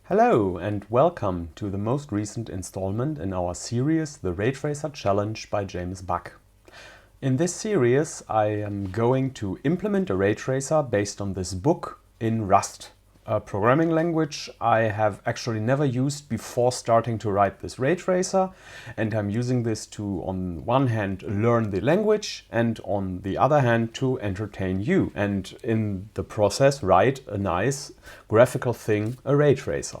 Hello and welcome to the most recent installment in our series, The Ray Tracer Challenge by James Buck. In this series, I am going to implement a ray tracer based on this book in Rust, a programming language I have actually never used before starting to write this ray tracer, and I'm using this to, on one hand, learn the language, and on the other hand, to entertain you, and in the process write a nice graphical thing, a ray tracer.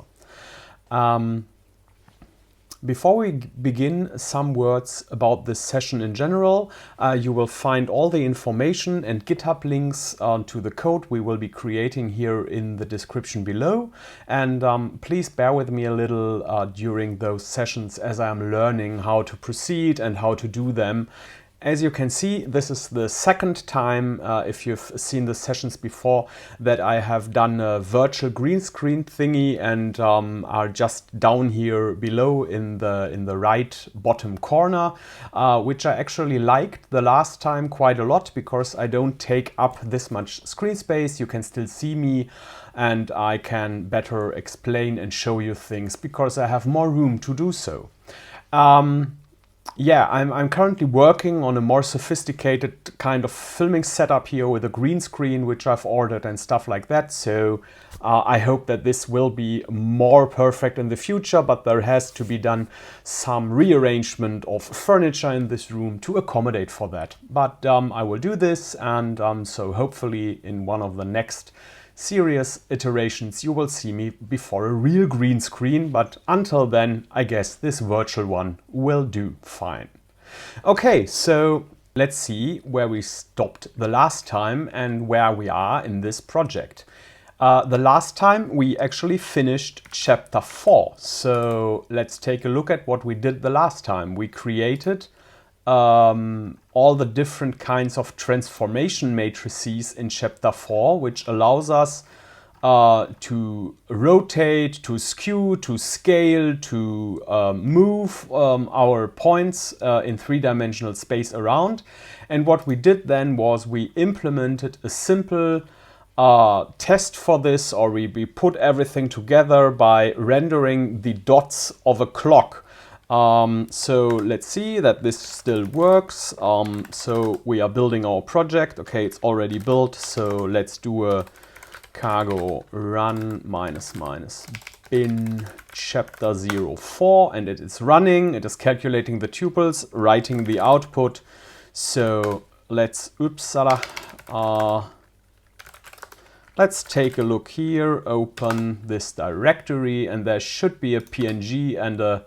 Before we begin, some words about this session in general. You will find all the information and GitHub links to the code we will be creating here in the description below. And please bear with me a little during those sessions as I am learning how to proceed and how to do them. As you can see, this is the second time, if you've seen the sessions before, that I have done a virtual green screen thingy and are just down here below in the right bottom corner, which I actually liked the last time quite a lot because I don't take up this much screen space. You can still see me and I can better explain and show you things because I have more room to do so. Yeah, I'm currently working on a more sophisticated kind of filming setup here with a green screen, which I've ordered and stuff like that. So I hope that this will be more perfect in the future, but there has to be done some rearrangement of furniture in this room to accommodate for that. But I will do this, and so hopefully in one of the next serious iterations you will see me before a real green screen, but until then I guess this virtual one will do fine. Okay, so let's see where we stopped the last time and where we are in this project. The last time we actually finished chapter 4, so let's take a look at what we did the last time. We created all the different kinds of transformation matrices in chapter 4, which allows us to rotate, to skew, to scale, to move our points in three-dimensional space around. And what we did then was we implemented a simple test for this, or we put everything together by rendering the dots of a clock. So let's see that this still works. So we are building our project. Okay, it's already built. So let's do a cargo run -- bin chapter 04, and it is running. It is calculating the tuples, writing the output. So let's let's take a look here, open this directory, and there should be a PNG and a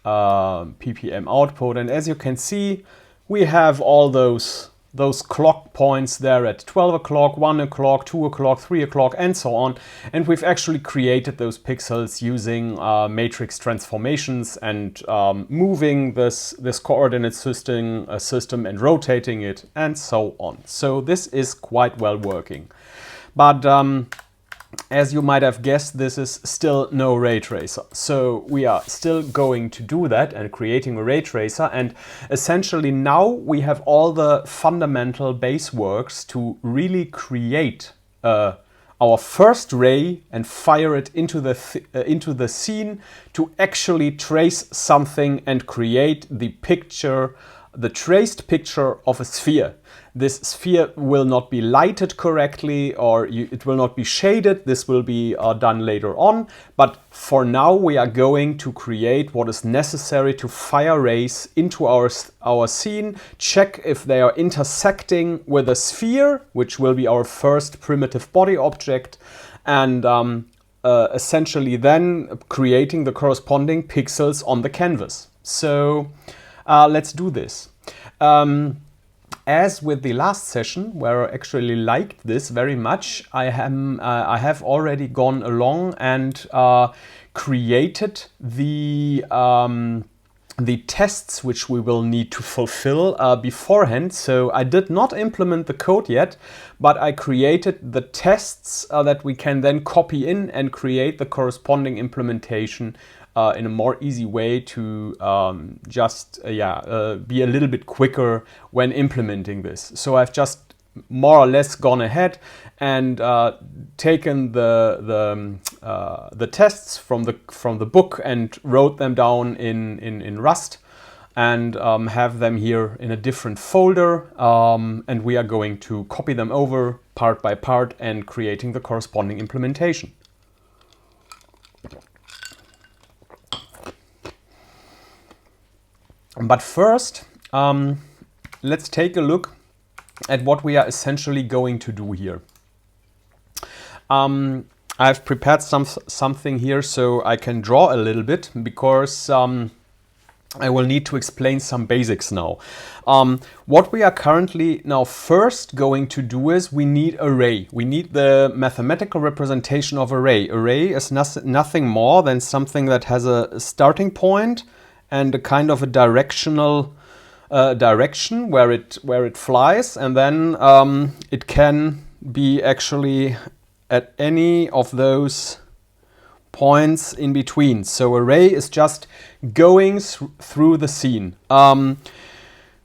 ppm output, and as you can see we have all those clock points there at 12 o'clock, 1 o'clock, 2 o'clock, 3 o'clock, and so on, and we've actually created those pixels using matrix transformations and moving this coordinate system and rotating it and so on. So this is quite well working, but as you might have guessed, this is still no ray tracer. So we are still going to do that and creating a ray tracer. And essentially now we have all the fundamental base works to really create our first ray and fire it into the scene to actually trace something and create the picture, the traced picture of a sphere. This sphere will not be lighted correctly, or it will not be shaded. This will be done later on. But for now, we are going to create what is necessary to fire rays into our scene, check if they are intersecting with a sphere, which will be our first primitive body object, and essentially then creating the corresponding pixels on the canvas. So let's do this. As with the last session, where I actually liked this very much, I have already gone along and created the tests which we will need to fulfill beforehand. So I did not implement the code yet, but I created the tests that we can then copy in and create the corresponding implementation in a more easy way to be a little bit quicker when implementing this. So I've just more or less gone ahead and taken the the tests from the book and wrote them down in Rust, and have them here in a different folder, and we are going to copy them over part by part and creating the corresponding implementation. But first, let's take a look at what we are essentially going to do here. I've prepared something here so I can draw a little bit, because I will need to explain some basics now. What we are currently now first going to do is we need array. We need the mathematical representation of array. Array is nothing more than something that has a starting point and a kind of a directional direction where it flies, and then it can be actually at any of those points in between. So array is just going through the scene.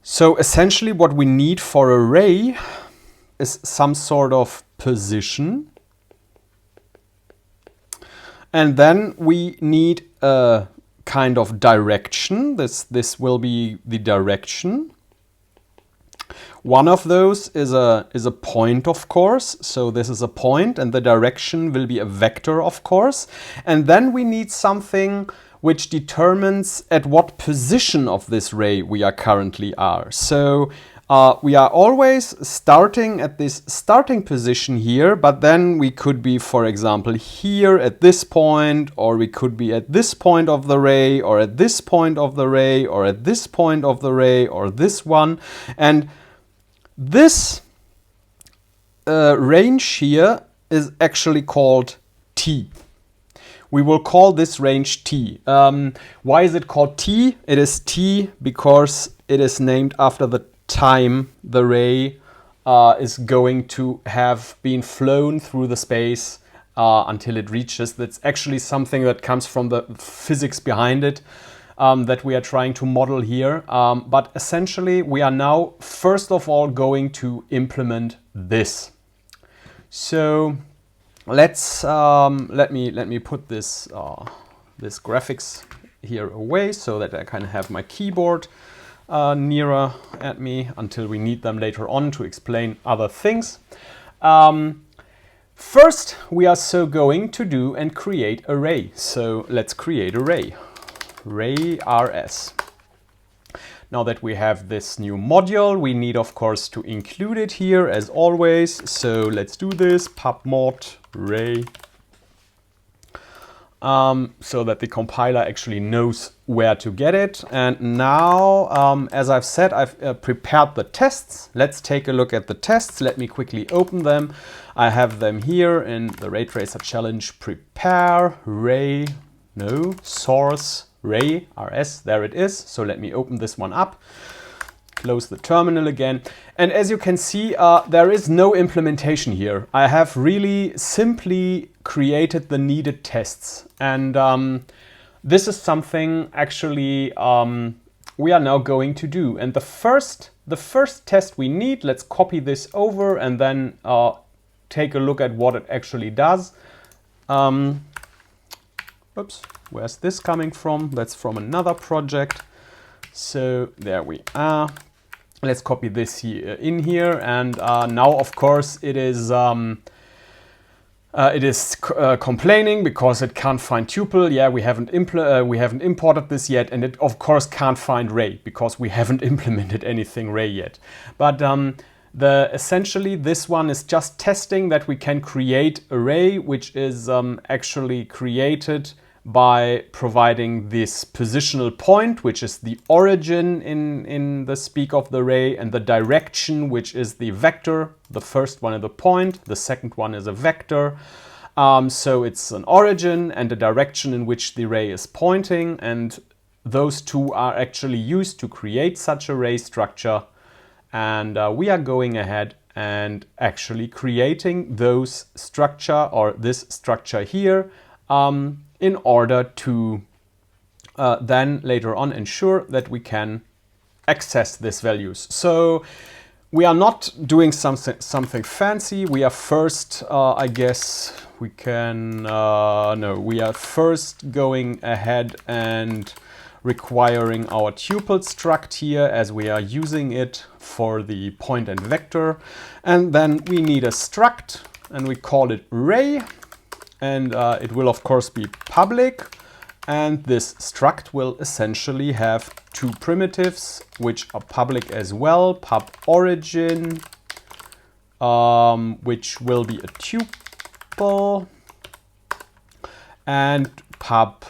So essentially what we need for array is some sort of position, and then we need a kind of direction. This will be the direction. One of those is a point, of course. So this is a point, and the direction will be a vector, of course. And then we need something which determines at what position of this ray we are currently are. So we are always starting at this starting position here, but then we could be, for example, here at this point, or we could be at this point of the ray, or at this point of the ray, or at this point of the ray, or this one. And this range here is actually called T. We will call this range T. Why is it called T? It is T because it is named after the time the ray is going to have been flown through the space until it reaches. That's actually something that comes from the physics behind it, that we are trying to model here. But essentially we are now first of all going to implement this. So let's let me put this this graphics here away so that I can have my keyboard nearer at me until we need them later on to explain other things. First we are so going to do and create array. So let's create array. Array rs. Now that we have this new module, we need of course to include it here as always. So let's do this, pubmod array, so that the compiler actually knows where to get it. And now, as I've said, I've prepared the tests. Let's take a look at the tests. Let me quickly open them. I have them here in the Ray Tracer Challenge prepare ray, no, source ray rs, there it is. So let me open this one up, close the terminal again. And as you can see, there is no implementation here. I have really simply created the needed tests. And this is something actually we are now going to do. And the first test we need, let's copy this over and then take a look at what it actually does. Oops, where's this coming from? That's from another project. So there we are. Let's copy this here in here, and now of course it is complaining because it can't find tuple. Yeah, we haven't imported this yet, and it of course can't find ray because we haven't implemented anything ray yet. But essentially this one is just testing that we can create array, which is actually created by providing this positional point, which is the origin in the speak of the array, and the direction, which is the vector. The first one is the point, the second one is a vector. So it's an origin and a direction in which the array is pointing, and those two are actually used to create such array structure. And we are going ahead and actually creating those structure, or this structure here, in order to then later on ensure that we can access these values. So we are not doing something fancy. We are first, I guess we can, no, we are first going ahead and requiring our tuple struct here as we are using it for the point and vector. And then we need a struct and we call it array. And it will of course be public. And this struct will essentially have two primitives, which are public as well. Pub origin, which will be a tuple, and pub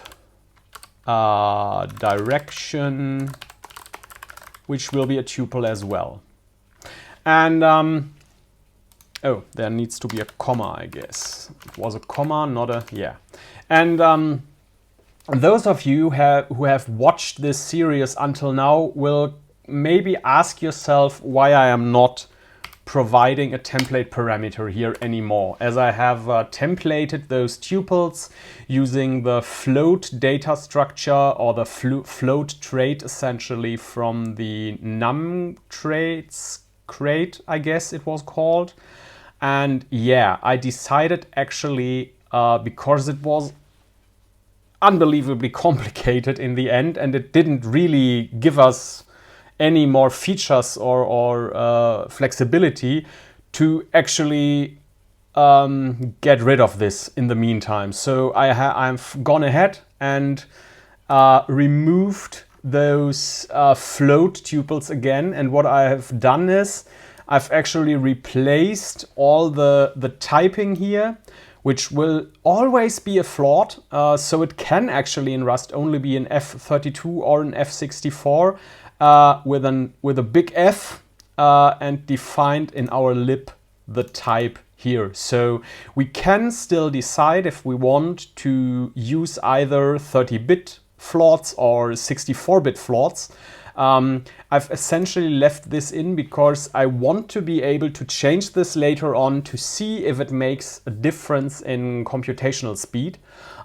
direction, which will be a tuple as well. And oh, there needs to be a comma, I guess. It was a comma, not a, yeah. And those of you who have watched this series until now will maybe ask yourself why I am not providing a template parameter here anymore, as I have templated those tuples using the float data structure or the float trait essentially from the num traits crate, I guess it was called. And yeah, I decided actually because it was unbelievably complicated in the end and it didn't really give us any more features or flexibility to actually get rid of this in the meantime. So I've gone ahead and removed those float tuples again, and what I have done is I've actually replaced all the typing here, which will always be a float. So it can actually in Rust only be an F32 or an F64 with a big F and defined in our lib the type here. So we can still decide if we want to use either 30-bit floats or 64-bit floats. I've essentially left this in because I want to be able to change this later on to see if it makes a difference in computational speed.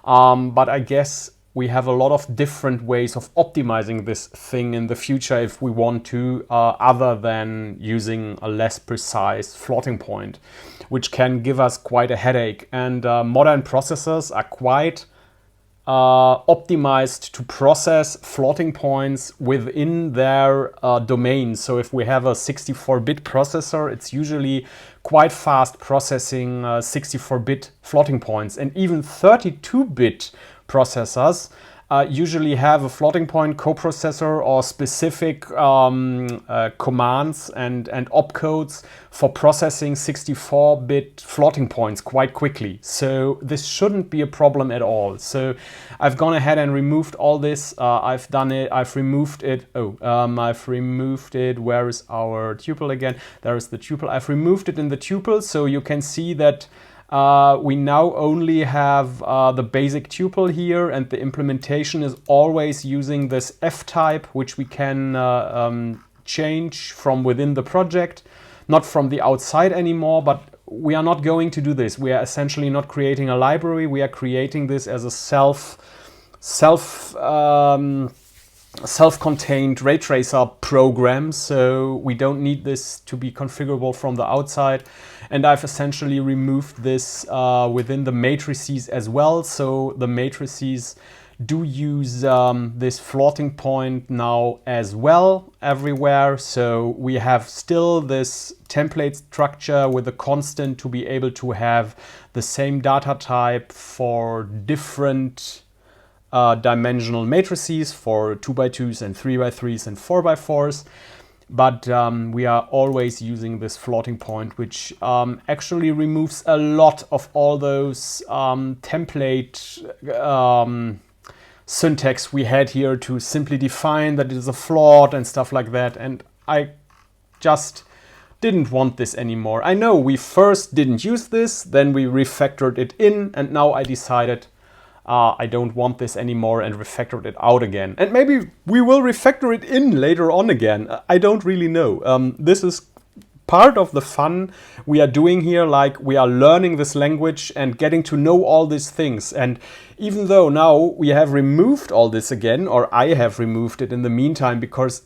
But I guess we have a lot of different ways of optimizing this thing in the future if we want to, other than using a less precise floating point, which can give us quite a headache. And modern processors are quite optimized to process floating points within their domain. So if we have a 64-bit processor, it's usually quite fast processing 64-bit floating points. And even 32-bit processors usually have a floating point coprocessor or specific commands and opcodes for processing 64-bit floating points quite quickly. So this shouldn't be a problem at all. So I've gone ahead and removed all this. I've done it. I've removed it. I've removed it. Where is our tuple again? There is the tuple. I've removed it in the tuple, so you can see that we now only have the basic tuple here, and the implementation is always using this f-type, which we can change from within the project, not from the outside anymore. But we are not going to do this. We are essentially not creating a library. We are creating this as a self-contained ray tracer program, so we don't need this to be configurable from the outside. And I've essentially removed this within the matrices as well. So the matrices do use this floating point now as well everywhere. So we have still this template structure with a constant to be able to have the same data type for different dimensional matrices, for 2x2s and 3x3s and 4x4s. But we are always using this floating point, which actually removes a lot of all those template syntax we had here to simply define that it is a float and stuff like that. And I just didn't want this anymore. I know we first didn't use this, then we refactored it in, and now I decided I don't want this anymore and refactored it out again. And maybe we will refactor it in later on again. I don't really know. This is part of the fun we are doing here. Like, we are learning this language and getting to know all these things. And even though now we have removed all this again, or I have removed it in the meantime, because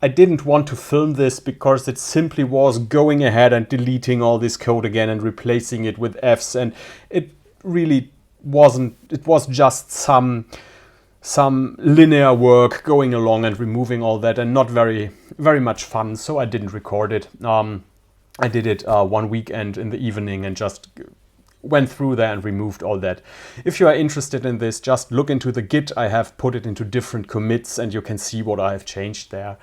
I didn't want to film this because it simply was going ahead and deleting all this code again and replacing it with Fs, and it really wasn't. It was just some linear work going along and removing all that, and not very much fun, so I didn't record it. I did it one weekend in the evening and just went through there and removed all that. If you are interested in this, just look into the Git. I have put it into different commits and you can see what I have changed there.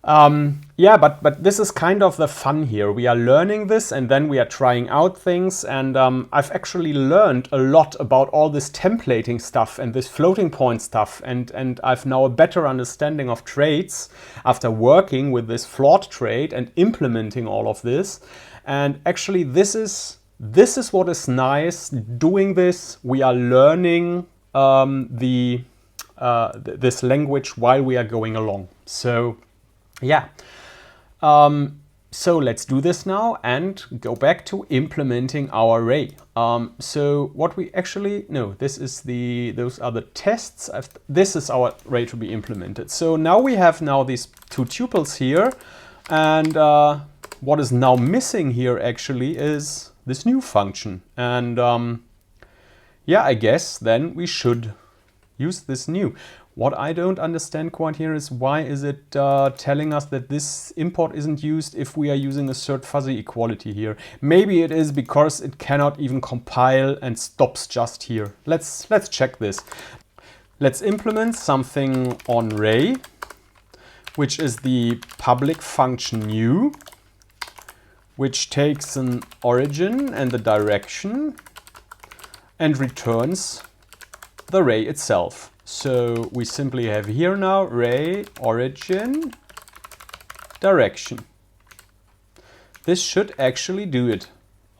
Yeah, but this is kind of the fun here. We are learning this and then we are trying out things, and I've actually learned a lot about all this templating stuff and this floating point stuff, and I've now a better understanding of traits after working with this flawed trait and implementing all of this. And actually this is what is nice doing this. We are learning this language while we are going along. So yeah, so let's do this now and go back to implementing our array. So what we actually, no, those are the tests. This is our array to be implemented. So now we have these two tuples here, and what is now missing here actually is this new function. And yeah, I guess then we should use this new. What I don't understand quite here is why is it telling us that this import isn't used if we are using assert fuzzy equality here. Maybe it is because it cannot even compile and stops just here. Let's check this. Let's implement something on array, which is the public function new, which takes an origin and the direction and returns the array itself. So we simply have here now array origin direction. This should actually do it.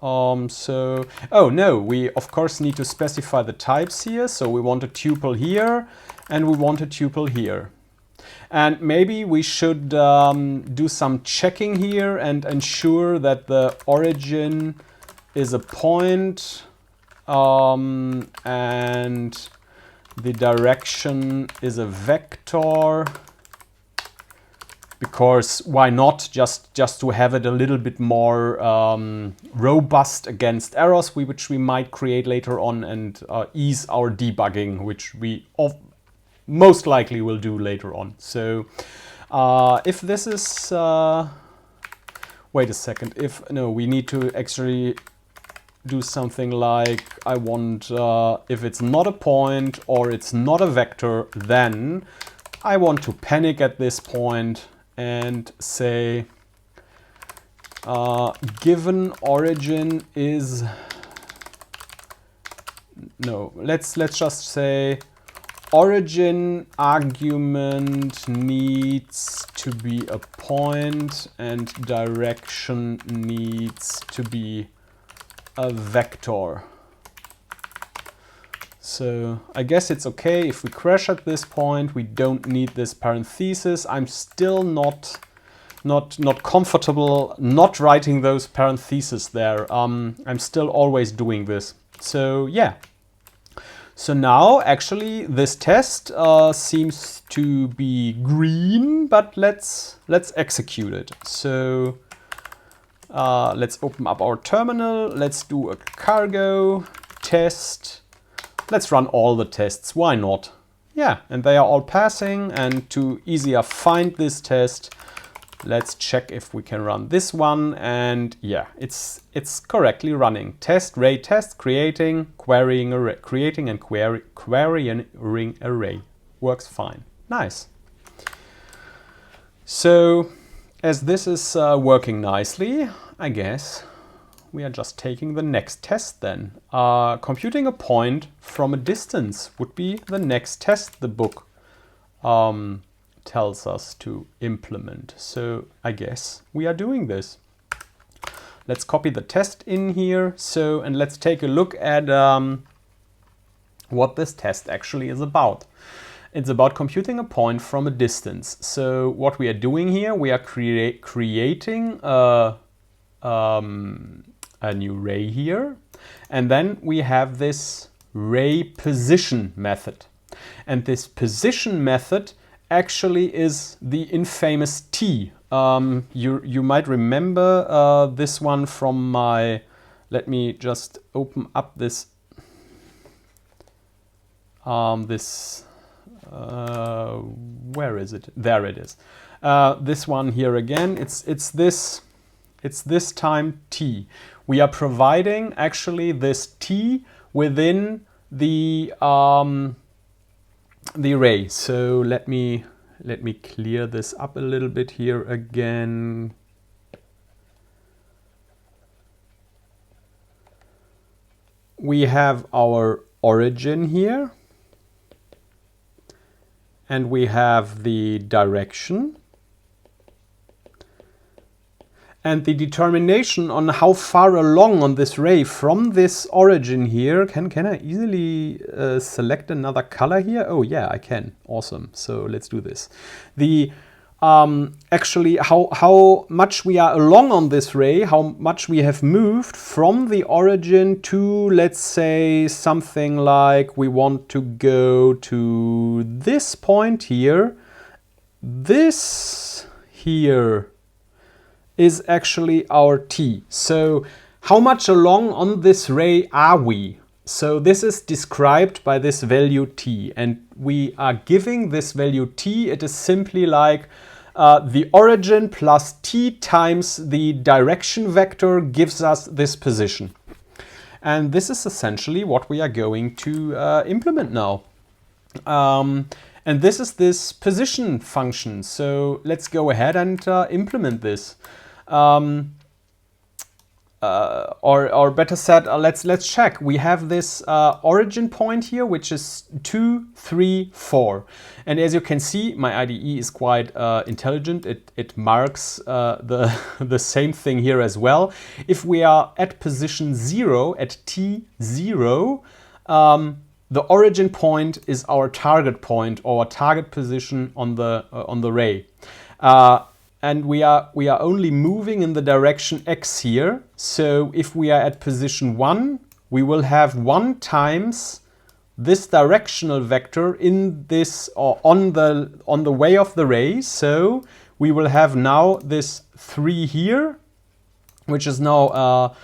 Oh no, we of course need to specify the types here. So we want a tuple here and we want a tuple here. And maybe we should do some checking here and ensure that the origin is a point and the direction is a vector, because why not, just to have it a little bit more robust against errors which we might create later on, and ease our debugging, which we most likely will do later on. So if this is wait a second, we need to actually do something like, I want, if it's not a point or it's not a vector, then I want to panic at this point and say, given origin is, no, let's just say origin argument needs to be a point and direction needs to be a vector. So I guess it's okay if we crash at this point. We don't need this parenthesis. I'm still not comfortable not writing those parentheses there. I'm still always doing this. So yeah. So now actually this test seems to be green, but let's execute it. So let's open up our terminal. Let's do a cargo test. Let's run all the tests. Why not? Yeah, and they are all passing. And to easier find this test, let's check if we can run this one. And yeah, it's correctly running. Test, array test, creating, querying array, creating and querying array. Works fine. Nice. So as this is working nicely, I guess we are just taking the next test then. Computing a point from a distance would be the next test the book tells us to implement. So I guess we are doing this. Let's copy the test in here. So, and let's take a look at what this test actually is about. It's about computing a point from a distance. So what we are doing here, we are creating a new array here. And then we have this array position method. And this position method actually is the infamous T. You might remember this one from my, let me just open up this, where is it? There it is. This one here again, it's this time T. We are providing actually this T within the array. So let me clear this up a little bit here again. We have our origin here, and we have the direction. And the determination on how far along on this array from this origin here, can I easily select another color here? Oh yeah, I can. Awesome. So let's do this. The actually how much we are along on this array, how much we have moved from the origin to, let's say, something like we want to go to this point here. This here is actually our T. So how much along on this array are we? So this is described by this value T, and we are giving this value T. It is simply like the origin plus T times the direction vector gives us this position. And this is essentially what we are going to implement now. And this is this position function. So let's go ahead and implement this. Or better said, let's check. We have this origin point here, which is 2, 3, 4. And as you can see, my IDE is quite intelligent. It marks the same thing here as well. If we are at position 0, at T0, the origin point is our target point, or target position on the array. And we are only moving in the direction x here. So if we are at position 1, we will have 1 times this directional vector in this, or on the way of the array. So we will have now this 3 here, which is now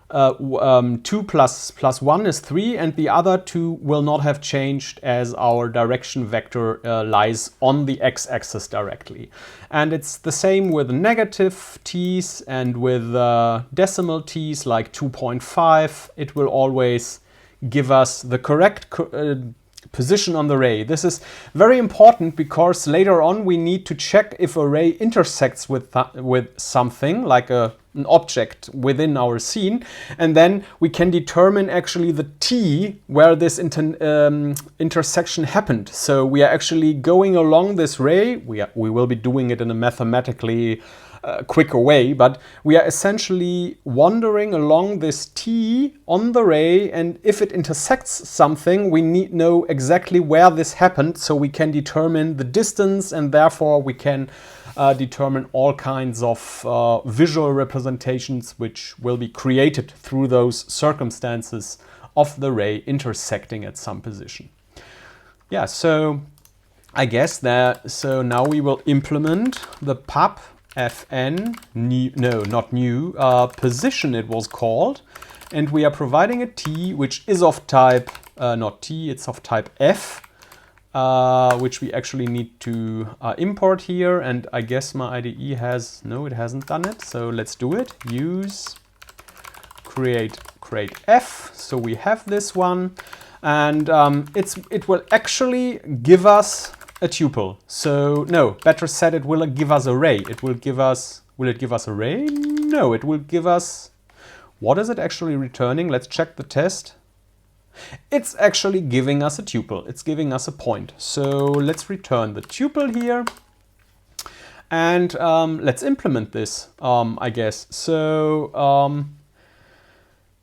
2 plus 1 is 3, and the other 2 will not have changed as our direction vector lies on the x-axis directly. And it's the same with negative t's and with decimal t's like 2.5. It will always give us the correct position on the array. This is very important because later on we need to check if array intersects with something like an object within our scene, and then we can determine actually the t where this intersection happened. So we are actually going along this array. We will be doing it in a mathematically quicker way, but we are essentially wandering along this T on the array, and if it intersects something, we need know exactly where this happened, so we can determine the distance, and therefore we can determine all kinds of visual representations which will be created through those circumstances of the array intersecting at some position. Yeah, so I guess that, so now we will implement the pub fn, position it was called, and we are providing a t which is of type, not t, it's of type f, which we actually need to import here, and I guess my IDE has, no, it hasn't done it, so let's do it. Use create f, so we have this one, and it will actually give us a tuple. So no, better said, it will give us array. It will give us, will it give us array? No, it will give us, what is it actually returning? Let's check the test. It's actually giving us a tuple. It's giving us a point. So let's return the tuple here, and let's implement this, I guess. So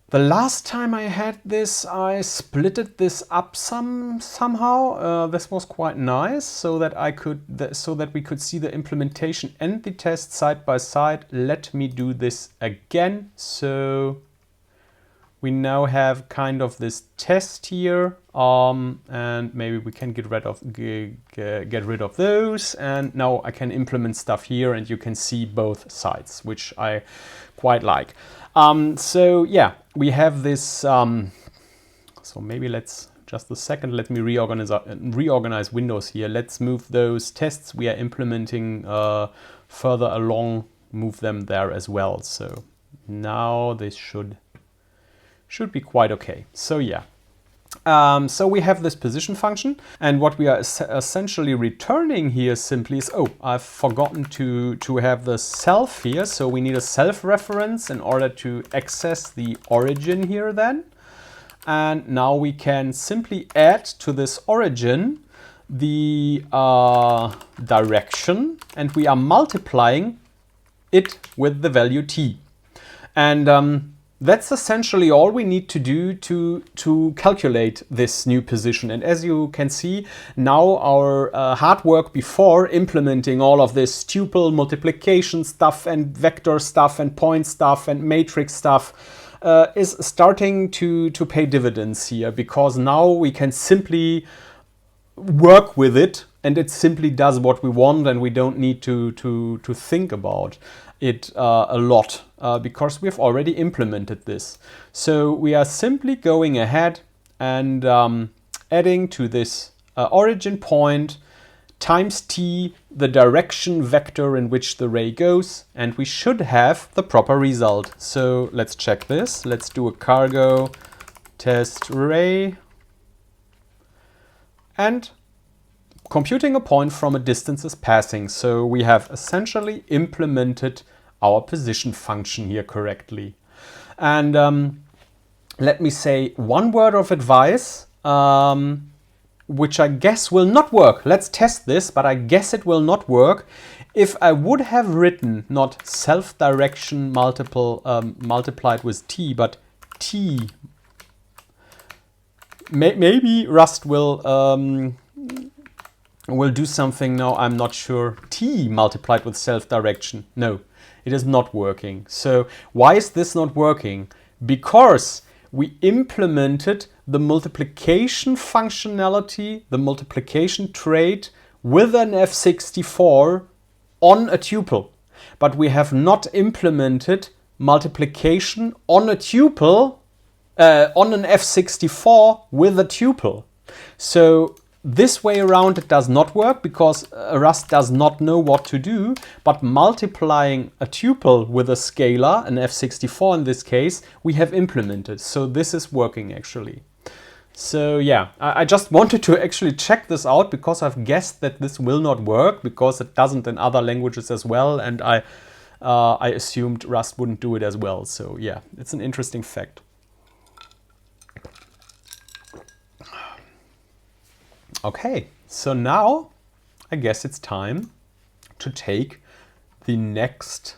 the last time I had this, I splitted this up somehow. This was quite nice, so that we could see the implementation and the test side by side. Let me do this again. So we now have kind of this test here, and maybe we can get rid of those, and now I can implement stuff here, and you can see both sides, which I quite like. So yeah, we have this. So maybe let's just a second. Let me reorganize Windows here. Let's move those tests we are implementing further along. Move them there as well. So now this should be quite okay. So yeah. So we have this position function, and what we are essentially returning here simply is, oh, I've forgotten to have the self here. So we need a self reference in order to access the origin here then. And now we can simply add to this origin the direction, and we are multiplying it with the value t. And that's essentially all we need to do to calculate this new position. And as you can see, now our hard work before implementing all of this tuple multiplication stuff and vector stuff and point stuff and matrix stuff is starting to pay dividends here, because now we can simply work with it and it simply does what we want, and we don't need to think about it a lot because we've already implemented this. So we are simply going ahead and adding to this origin point times t the direction vector in which the ray goes, and we should have the proper result. So let's check this. Let's do a cargo test ray and computing a point from a distance is passing. So we have essentially implemented our position function here correctly. And let me say one word of advice, which I guess will not work. Let's test this, but I guess it will not work. If I would have written not self-direction multiplied with t, but t, maybe Rust will do something now, I'm not sure. T multiplied with self-direction. No, it is not working. So why is this not working? Because we implemented the multiplication functionality, the multiplication trait with an F64 on a tuple. But we have not implemented multiplication on a tuple, on an F64 with a tuple. So this way around it does not work because Rust does not know what to do, but multiplying a tuple with a scalar, an F64 in this case, we have implemented. So this is working actually. So yeah, I just wanted to actually check this out because I've guessed that this will not work because it doesn't in other languages as well, and I assumed Rust wouldn't do it as well. So yeah, it's an interesting fact. Okay, so now I guess it's time to take the next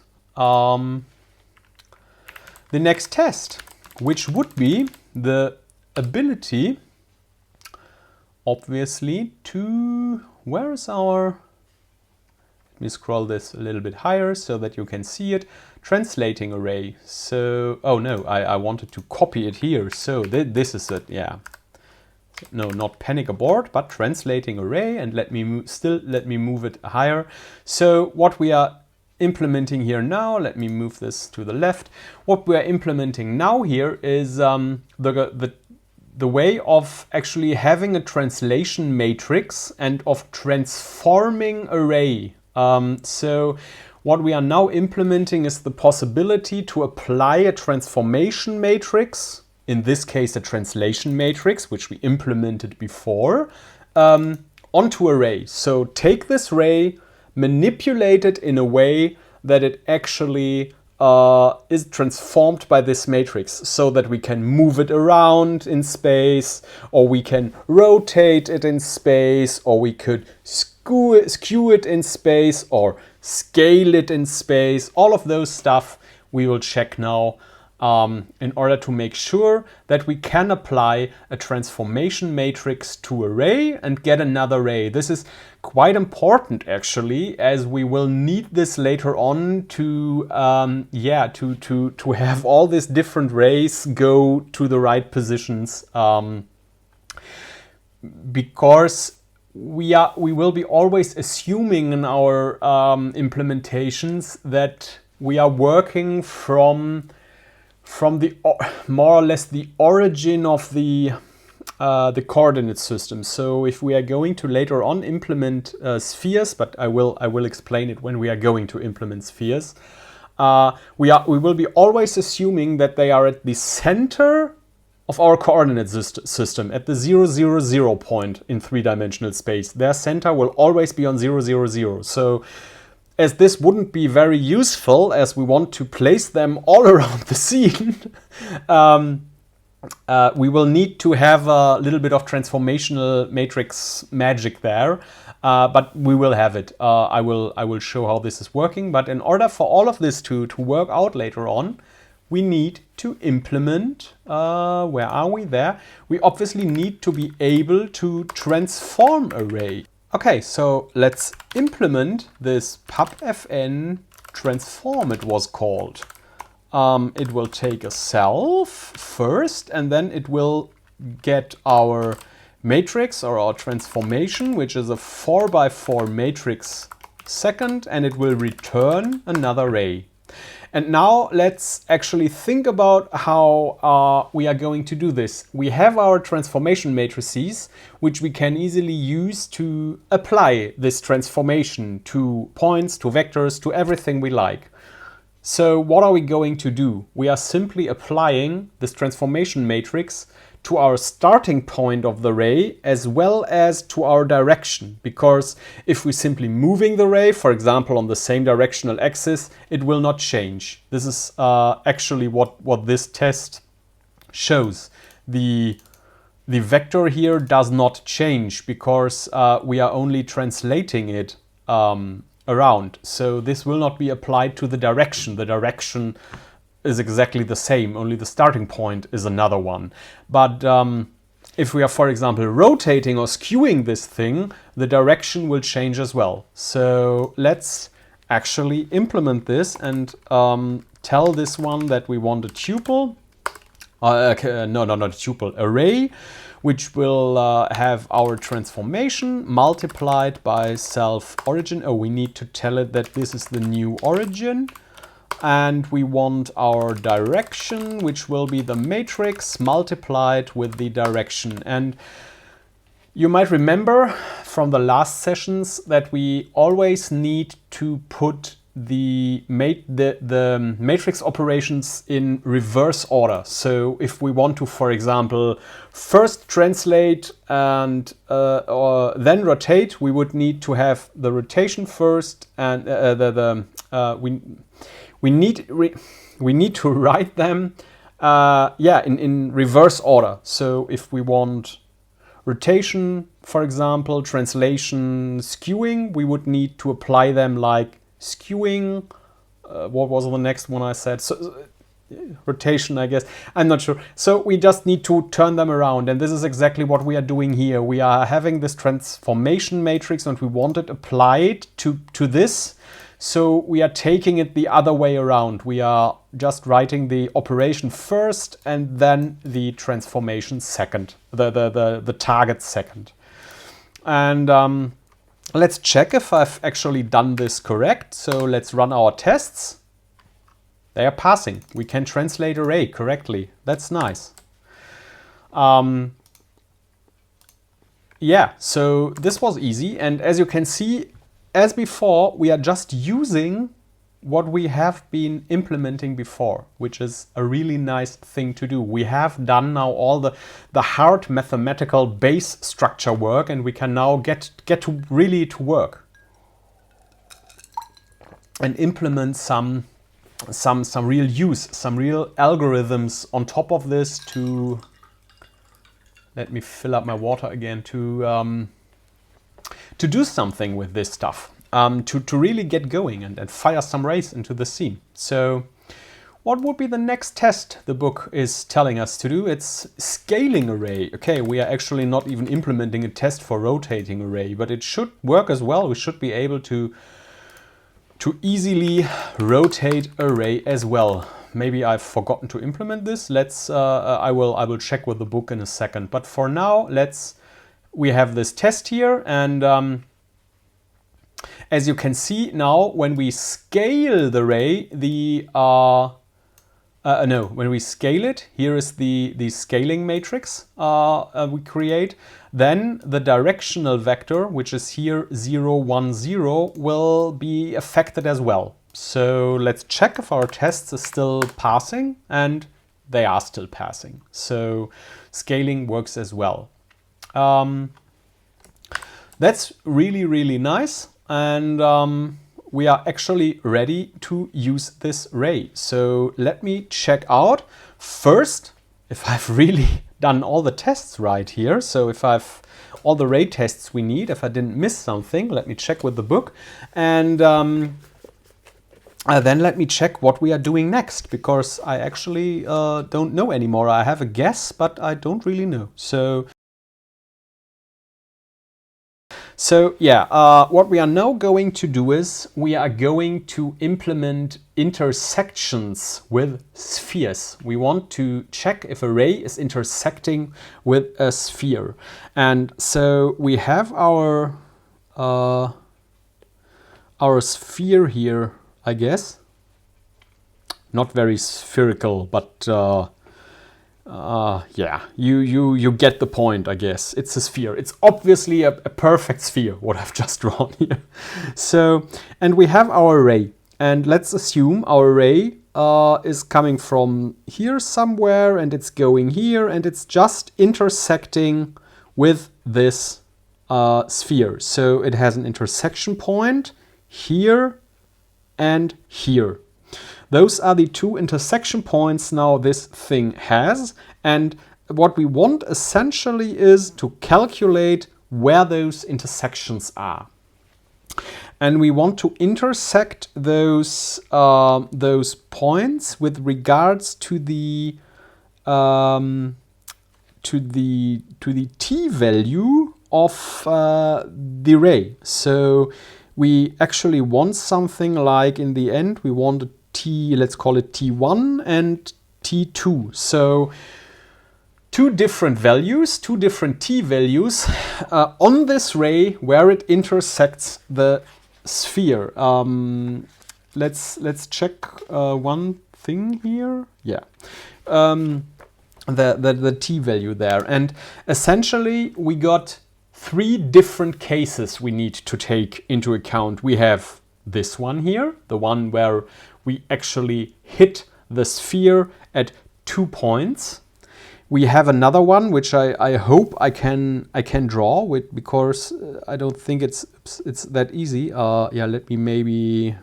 test, which would be the ability, obviously, to, where is our, let me scroll this a little bit higher so that you can see it, translating array. So, oh no, I wanted to copy it here, so this is it, yeah. No, not panic abort, but translating array, and let me move it higher. So what we are implementing here now, let me move this to the left. What we are implementing now here is the way of actually having a translation matrix and of transforming array. So what we are now implementing is the possibility to apply a transformation matrix, in this case a translation matrix, which we implemented before, onto array. So take this array, manipulate it in a way that it actually is transformed by this matrix, so that we can move it around in space, or we can rotate it in space, or we could skew it in space, or scale it in space. All of those stuff we will check now in order to make sure that we can apply a transformation matrix to array and get another array. This is quite important actually, as we will need this later on to to have all these different arrays go to the right positions, because we will be always assuming in our implementations that we are working from the more or less the origin of the coordinate system. So if we are going to later on implement spheres, but I will explain it when we are going to implement spheres, we will be always assuming that they are at the center of our coordinate system, at the 0, 0, 0 point in three-dimensional space. Their center will always be on 0, 0, 0. So as this wouldn't be very useful, as we want to place them all around the scene, we will need to have a little bit of transformational matrix magic there, but we will have it. I will show how this is working, but in order for all of this to work out later on, we need to implement, where are we there? We obviously need to be able to transform array. Okay, so let's implement this pubfn transform, it was called. It will take a self first, and then it will get our matrix or our transformation, which is a 4x4 matrix second, and it will return another array. And now let's actually think about how we are going to do this. We have our transformation matrices, which we can easily use to apply this transformation to points, to vectors, to everything we like. So what are we going to do? We are simply applying this transformation matrix to our starting point of the array as well as to our direction. Because if we're simply moving the array, for example, on the same directional axis, it will not change. This is actually what this test shows. The vector here does not change because we are only translating it around. So this will not be applied to the direction. The direction is exactly the same, only the starting point is another one. But if we are, for example, rotating or skewing this thing, the direction will change as well. So let's actually implement this and tell this one that we want a tuple, not a tuple, array, which will have our transformation multiplied by self origin. Oh, we need to tell it that this is the new origin. And we want our direction, which will be the matrix multiplied with the direction. And you might remember from the last sessions that we always need to put the matrix operations in reverse order. So if we want to, for example, first translate and or then rotate, we would need to have the rotation first, and we need to write them in reverse order. So if we want rotation, for example, translation, skewing, we would need to apply them like skewing. What was the next one I said? So, rotation, I guess. I'm not sure. So we just need to turn them around, and this is exactly what we are doing here. We are having this transformation matrix and we want it applied to this. So we are taking it the other way around. We are just writing the operation first and then the transformation second, the target second. And let's check if I've actually done this correct. So let's run our tests. They are passing. We can translate array correctly. That's nice. Yeah, so this was easy. And as you can see, as before, we are just using what we have been implementing before, which is a really nice thing to do. We have done now all the hard mathematical base structure work, and we can now get to really to work and implement some real use, some real algorithms on top of this to, let me fill up my water again, to do something with this stuff, to really get going and fire some rays into the scene. So what would be the next test the book is telling us to do? It's scaling array. Okay, we are actually not even implementing a test for rotating array, but it should work as well. We should be able to easily rotate array as well. Maybe I've forgotten to implement this. I will check with the book in a second. But for now, we have this test here, and as you can see now, when we scale the array, when we scale it, here is the scaling matrix we create, then the directional vector, which is here 0, 1, 0, will be affected as well. So let's check if our tests are still passing, and they are still passing. So scaling works as well. That's really, really nice. And we are actually ready to use this array. So let me check out first if I've really done all the tests right here. So if I've all the array tests we need, if I didn't miss something, let me check with the book. And then let me check what we are doing next, because I actually don't know anymore. I have a guess, but I don't really know. So yeah, what we are now going to do is we are going to implement intersections with spheres. We want to check if array is intersecting with a sphere. And so we have our sphere here, I guess. Not very spherical, but yeah, you get the point, I guess. It's a sphere. It's obviously a perfect sphere, what I've just drawn here. So, and we have our array. And let's assume our array is coming from here somewhere, and it's going here, and it's just intersecting with this sphere. So it has an intersection point here and here. Those are the two intersection points now this thing has, and what we want essentially is to calculate where those intersections are. And we want to intersect those points with regards to the t value of the array. So we actually want something like, in the end, we want a t, let's call it t1 and t2. So two different values, two different t values on this array where it intersects the sphere. Let's check one thing here. Yeah. The t value there. And essentially we got three different cases we need to take into account. We have this one here, the one where we actually hit the sphere at 2 points. We have another one which I hope I can draw with, because I don't think it's that easy. Yeah, let me maybe,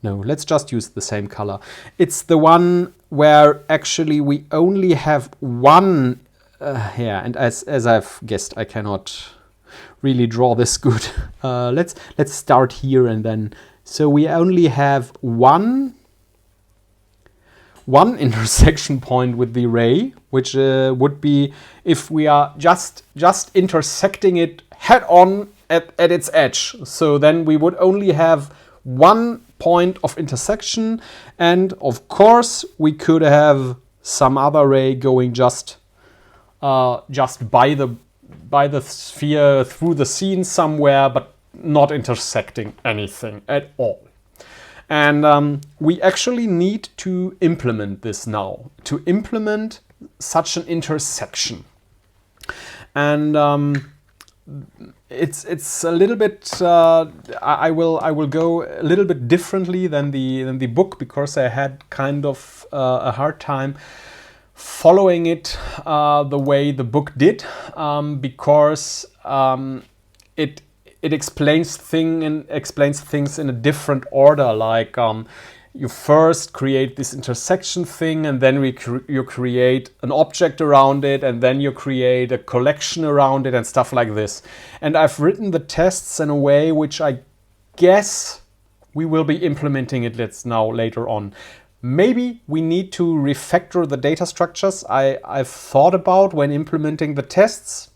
no, let's just use the same color. It's the one where actually we only have one. Yeah, and as I've guessed, I cannot really draw this good. Let's start here, and then, so we only have one intersection point with the array, which would be if we are just intersecting it head on at its edge. So then we would only have one point of intersection, and of course we could have some other array going just by the sphere through the scene somewhere, but not intersecting anything at all. And we actually need to implement this now, to implement such an intersection. And it's a little bit, I will go a little bit differently than the book, because I had kind of a hard time following it the way the book did, because it explains things in a different order. Like you first create this intersection thing, and then you create an object around it, and then you create a collection around it and stuff like this. And I've written the tests in a way which I guess we will be implementing it later on. Maybe we need to refactor the data structures I've thought about when implementing the tests.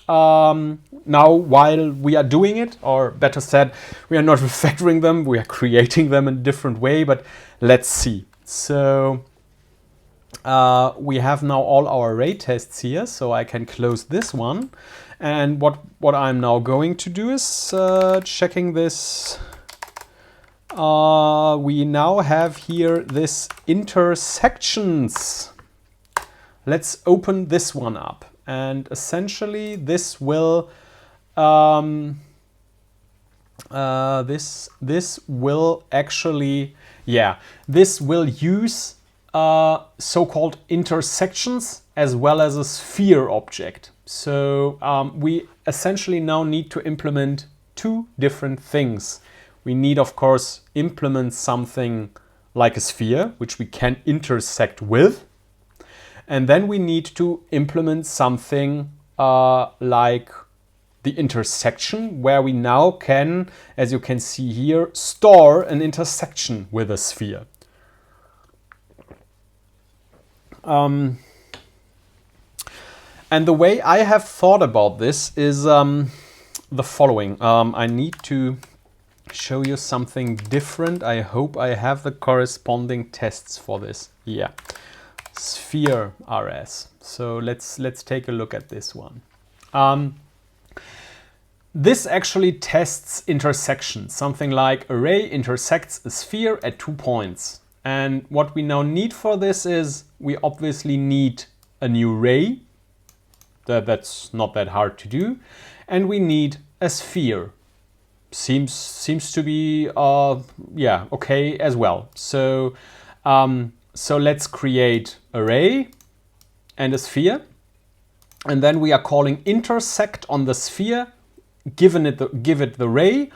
Now, while we are doing it, or better said, we are not refactoring them, we are creating them in a different way, but let's see. So we have now all our array tests here, so I can close this one. And what I'm now going to do is checking this. We now have here this intersections. Let's open this one up, and essentially this will this will actually, yeah, this will use so-called intersections as well as a sphere object. So we essentially now need to implement two different things. We need, of course, implement something like a sphere, which we can intersect with. And then we need to implement something like the intersection, where we now can, as you can see here, store an intersection with a sphere. And the way I have thought about this is the following. I need to show you something different. I hope I have the corresponding tests for this. Yeah, sphere RS. So let's take a look at this one. This actually tests intersections, something like array intersects a sphere at 2 points. And what we now need for this is we obviously need a new ray. That's not that hard to do. And we need a sphere. Seems to be yeah, okay as well. So so let's create array and a sphere, and then we are calling intersect on the sphere, give it the ray,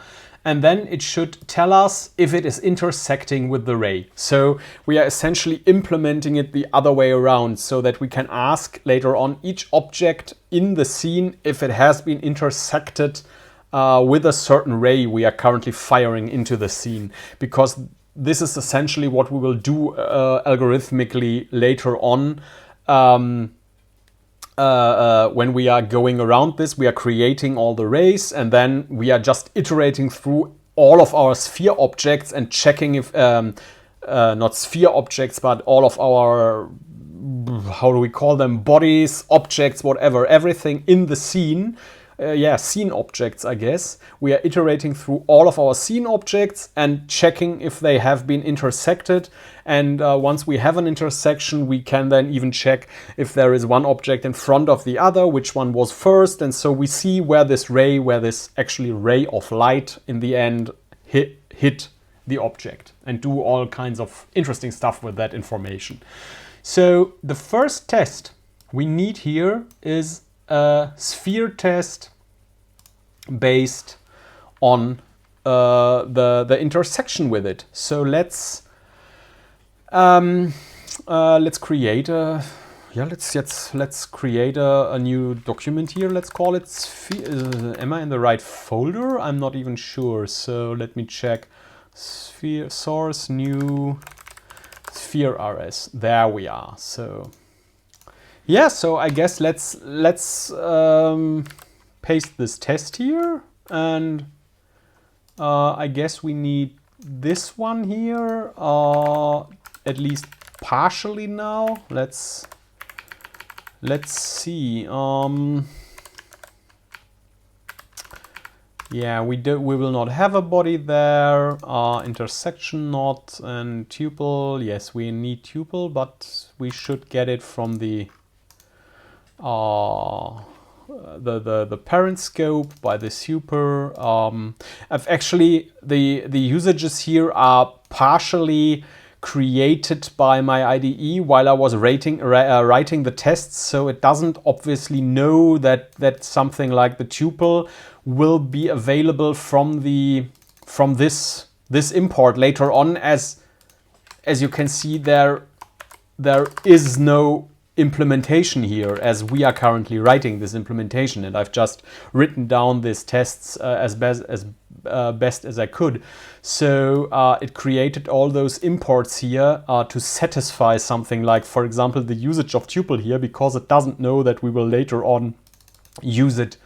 and then it should tell us if it is intersecting with the ray. So we are essentially implementing it the other way around, so that we can ask later on each object in the scene if it has been intersected with a certain ray we are currently firing into the scene, because this is essentially what we will do algorithmically later on. When we are going around this, we are creating all the rays, and then we are just iterating through all of our sphere objects and checking if, not sphere objects, but all of our, how do we call them, bodies, objects, whatever, everything in the scene. Yeah, scene objects, I guess. We are iterating through all of our scene objects and checking if they have been intersected. And once we have an intersection, we can then even check if there is one object in front of the other, which one was first. And so we see where this actually ray of light in the end hit the object, and do all kinds of interesting stuff with that information. So the first test we need here is a sphere test based on the intersection with it. So let's create a let's create a new document here. Let's call it sphere. Am I in the right folder? I'm not even sure. So let me check. Sphere source new sphere RS. There we are. So yeah, so I guess let's paste this test here, and I guess we need this one here, at least partially now. Let's see. Yeah, we will not have a body there. Intersection not, and tuple. Yes, we need tuple, but we should get it from the parent scope by the super. I've actually the usages here are partially created by my IDE while I was writing the tests, so it doesn't obviously know that something like the tuple will be available from this import later on. As you can see, there is no implementation here as we are currently writing this implementation, and I've just written down these tests as best as I could. So it created all those imports here to satisfy something like, for example, the usage of tuple here, because it doesn't know that we will later on use it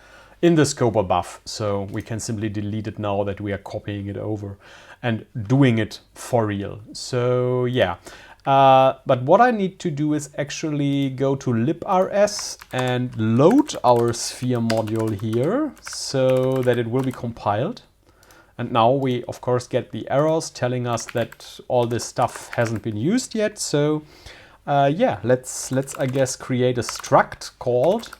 in the scope above. So we can simply delete it now that we are copying it over and doing it for real. So yeah, but what I need to do is actually go to librs and load our sphere module here so that it will be compiled. And now we of course get the errors telling us that all this stuff hasn't been used yet. So yeah, let's I guess create a struct called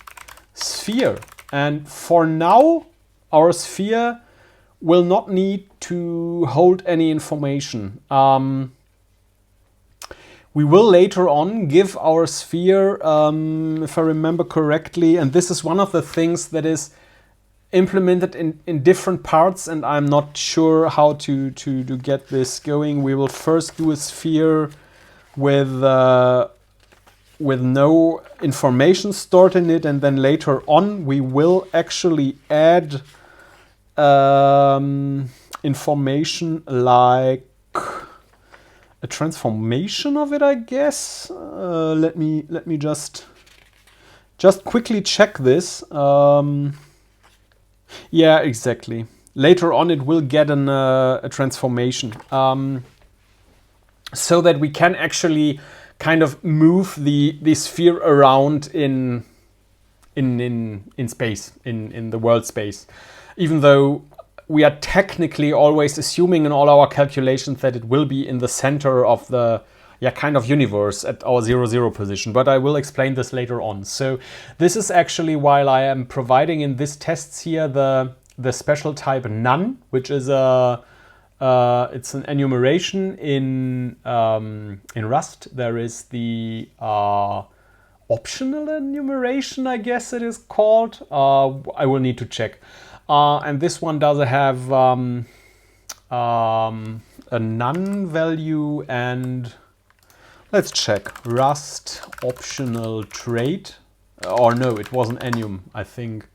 sphere. And for now, our sphere will not need to hold any information. We will later on give our sphere, if I remember correctly, and this is one of the things that is implemented in different parts, and I'm not sure how to get this going. We will first do a sphere with no information stored in it, and then later on we will actually add information like a transformation of it, I guess. Let me just quickly check this. Yeah, exactly. Later on it will get a transformation, so that we can actually kind of move the sphere around in space, in the world space, even though we are technically always assuming in all our calculations that it will be in the center of the kind of universe at our 0,0 position, but I will explain this later on. So this is actually, while I am providing in this tests here the special type none, which is it's an enumeration in Rust. There is the optional enumeration, I guess it is called. I will need to check. And this one does have a none value, and let's check. Rust optional trait. Or no, it was an enum, I think.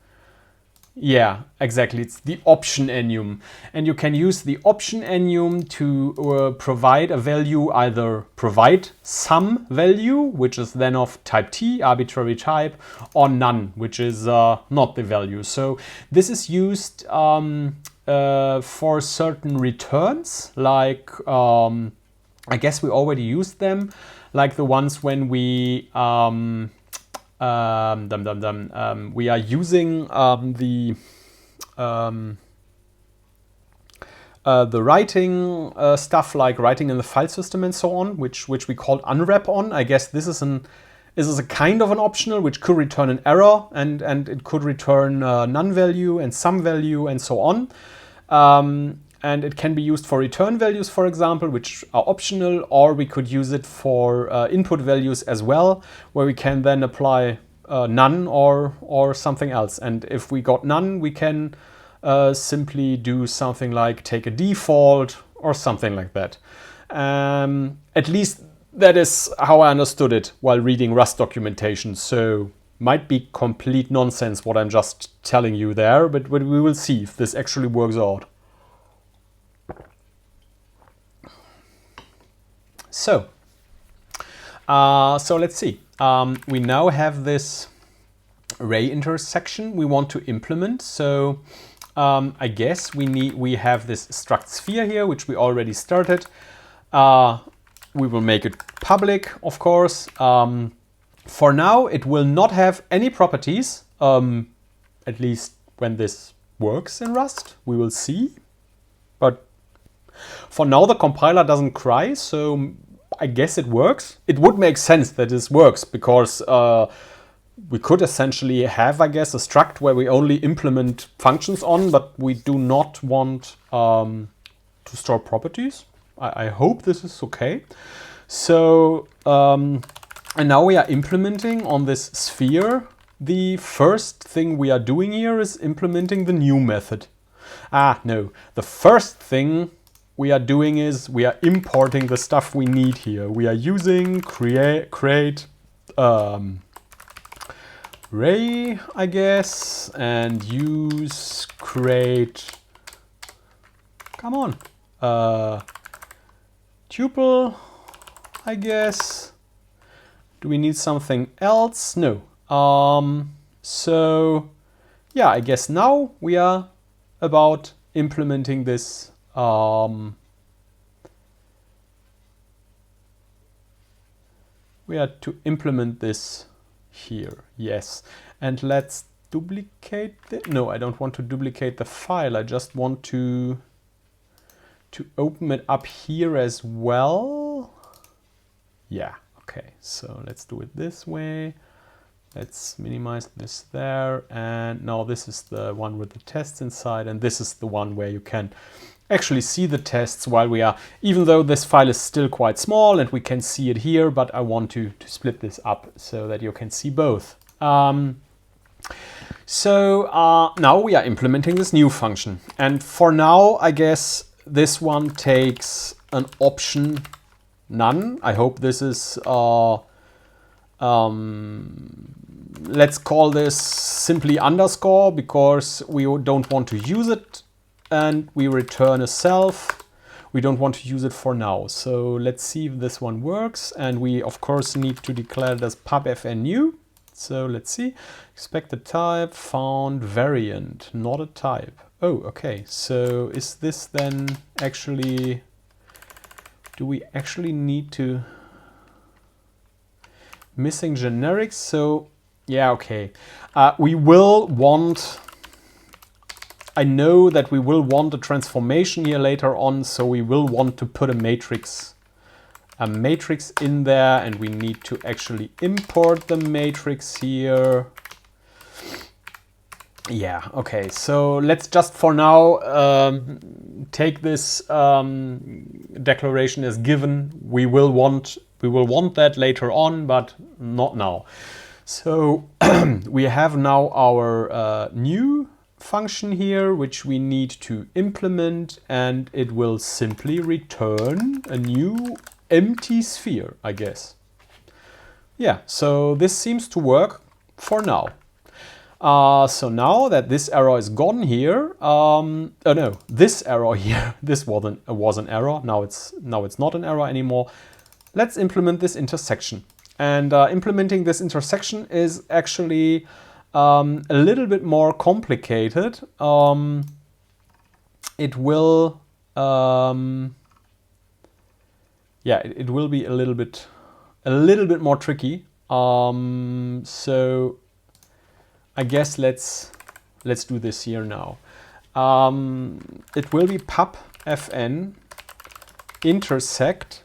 Yeah, exactly. It's the option enum. And you can use the option enum to provide a value, either provide some value, which is then of type T, arbitrary type, or none, which is not the value. So this is used for certain returns, like I guess we already used them, like the ones when we we are using the writing stuff, like writing in the file system and so on, which we called unwrap on. I guess this is a kind of an optional which could return an error, and it could return none value and some value and so on. And it can be used for return values, for example, which are optional, or we could use it for input values as well, where we can then apply none or something else. And if we got none, we can simply do something like take a default or something like that. At least that is how I understood it while reading Rust documentation. So might be complete nonsense what I'm just telling you there, but we will see if this actually works out. So let's see. We now have this array intersection we want to implement. So I guess we have this struct sphere here, which we already started. We will make it public, of course. For now, it will not have any properties, at least when this works in Rust. We will see. But for now, the compiler doesn't cry, so I guess it works. It would make sense that this works, because we could essentially have, I guess, a struct where we only implement functions on, but we do not want to store properties. I hope this is okay. So, and now we are implementing on this sphere. The first thing we are doing here is implementing the new method. No, the first thing we are doing is we are importing the stuff we need here. We are using create array, I guess, and use create Come on. Tuple, I guess. Do we need something else? No. So, yeah, I guess now we are about implementing this. We are to implement this here. Yes. And let's duplicate it. No, I don't want to duplicate the file. I just want to open it up here as well. Yeah. Okay. So let's do it this way. Let's minimize this there. And now this is the one with the tests inside. And this is the one where you can actually see the tests while we are, even though this file is still quite small and we can see it here, but I want to split this up so that you can see both. So now we are implementing this new function. And for now, I guess this one takes an option none. I hope this is, let's call this simply underscore because we don't want to use it. And we return a self. We don't want to use it for now. So let's see if this one works. And we, of course, need to declare it as pubfn new. So let's see. Expected type, found variant, not a type. Oh, okay. So is this then actually... Do we actually need to... Missing generics? So, yeah, okay. We will want... I know that we will want a transformation here later on, so we will want to put a matrix in there, and we need to actually import the matrix here. Yeah, okay, so let's just for now take this declaration as given. We will want that later on, but not now. So we have now our new function here, which we need to implement, and it will simply return a new empty sphere, I guess. Yeah, so this seems to work for now. So now that this error is gone here, oh no, this error here, this was an error. Now it's not an error anymore. Let's implement this intersection. And implementing this intersection is actually a little bit more complicated. It will, yeah, it will be a little bit more tricky. So I guess let's do this here now. It will be pubfn intersect.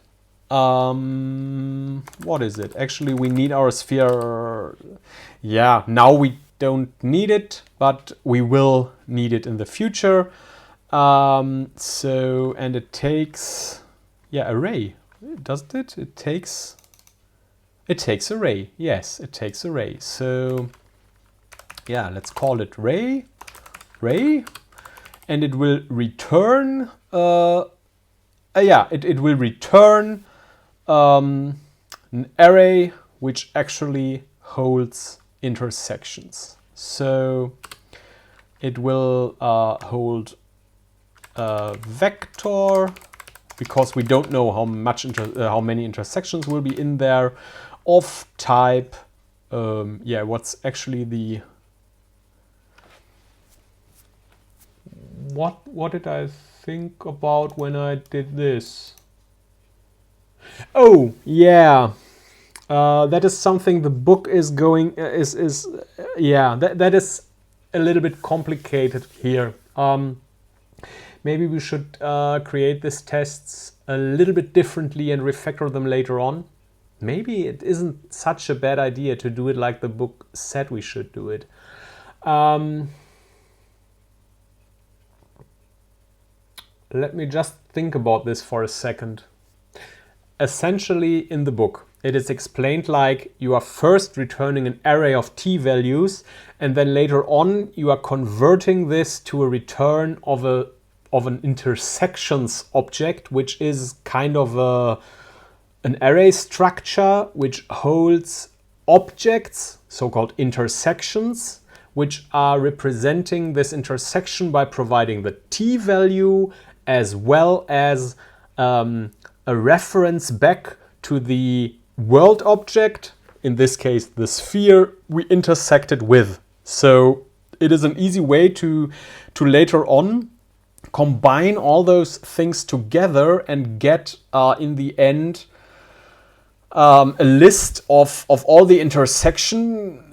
What is it? Actually, we need our sphere. Yeah, now we don't need it, but we will need it in the future. So, and it takes, yeah, array. Doesn't it? It takes array. Yes, it takes array. So, yeah, let's call it ray, and it will return. Yeah, it will return an array which actually holds intersections. So it will hold a vector, because we don't know how many intersections will be in there, of type. Yeah, what's actually the what did I think about when I did this? Oh, yeah. That is something the book is going yeah, that is a little bit complicated here. Maybe we should create these tests a little bit differently and refactor them later on. Maybe it isn't such a bad idea to do it like the book said we should do it. Let me just think about this for a second. Essentially, in the book, it is explained like you are first returning an array of t values, and then later on you are converting this to a return of an intersections object, which is kind of an array structure which holds objects, so-called intersections, which are representing this intersection by providing the t value as well as a reference back to the world object, in this case the sphere we intersected with. So it is an easy way to later on combine all those things together and get in the end a list of all the intersection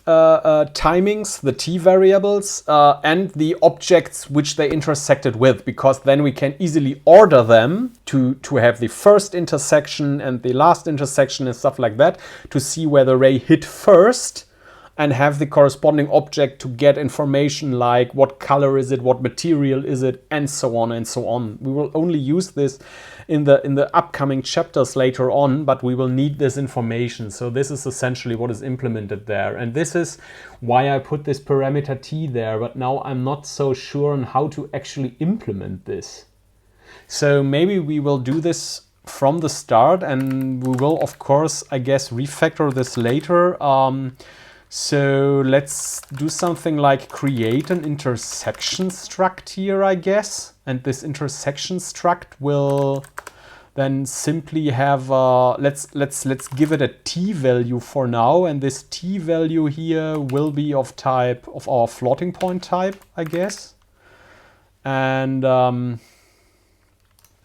timings, the t variables, and the objects which they intersected with, because then we can easily order them to have the first intersection and the last intersection and stuff like that, to see where the ray hit first, and have the corresponding object to get information like what color is it, what material is it, and so on and so on. We will only use this in the upcoming chapters later on, but we will need this information. So this is essentially what is implemented there. And this is why I put this parameter t there, but now I'm not so sure on how to actually implement this. So maybe we will do this from the start, and we will, of course, I guess, refactor this later. So let's do something like create an intersection struct here, I guess. And this intersection struct will then simply have, let's give it a t value for now. And this t value here will be of type, of our floating point type, I guess. And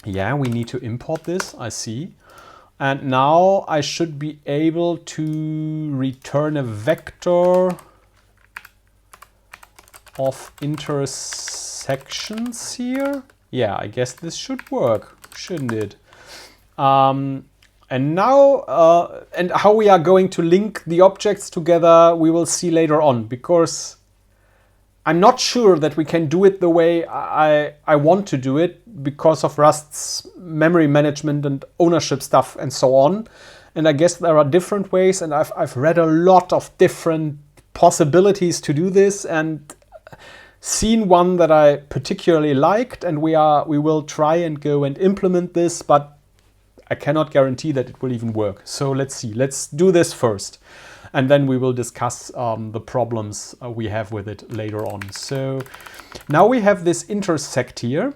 yeah, we need to import this, I see. And now I should be able to return a vector of intersections here. Yeah, I guess this should work, shouldn't it? And now, and how we are going to link the objects together, we will see later on, because I'm not sure that we can do it the way I want to do it, because of Rust's memory management and ownership stuff and so on. And I guess there are different ways, and I've read a lot of different possibilities to do this and seen one that I particularly liked, and we will try and go and implement this, but I cannot guarantee that it will even work. So let's see, let's do this first. And then we will discuss the problems we have with it later on. So now we have this intersect here.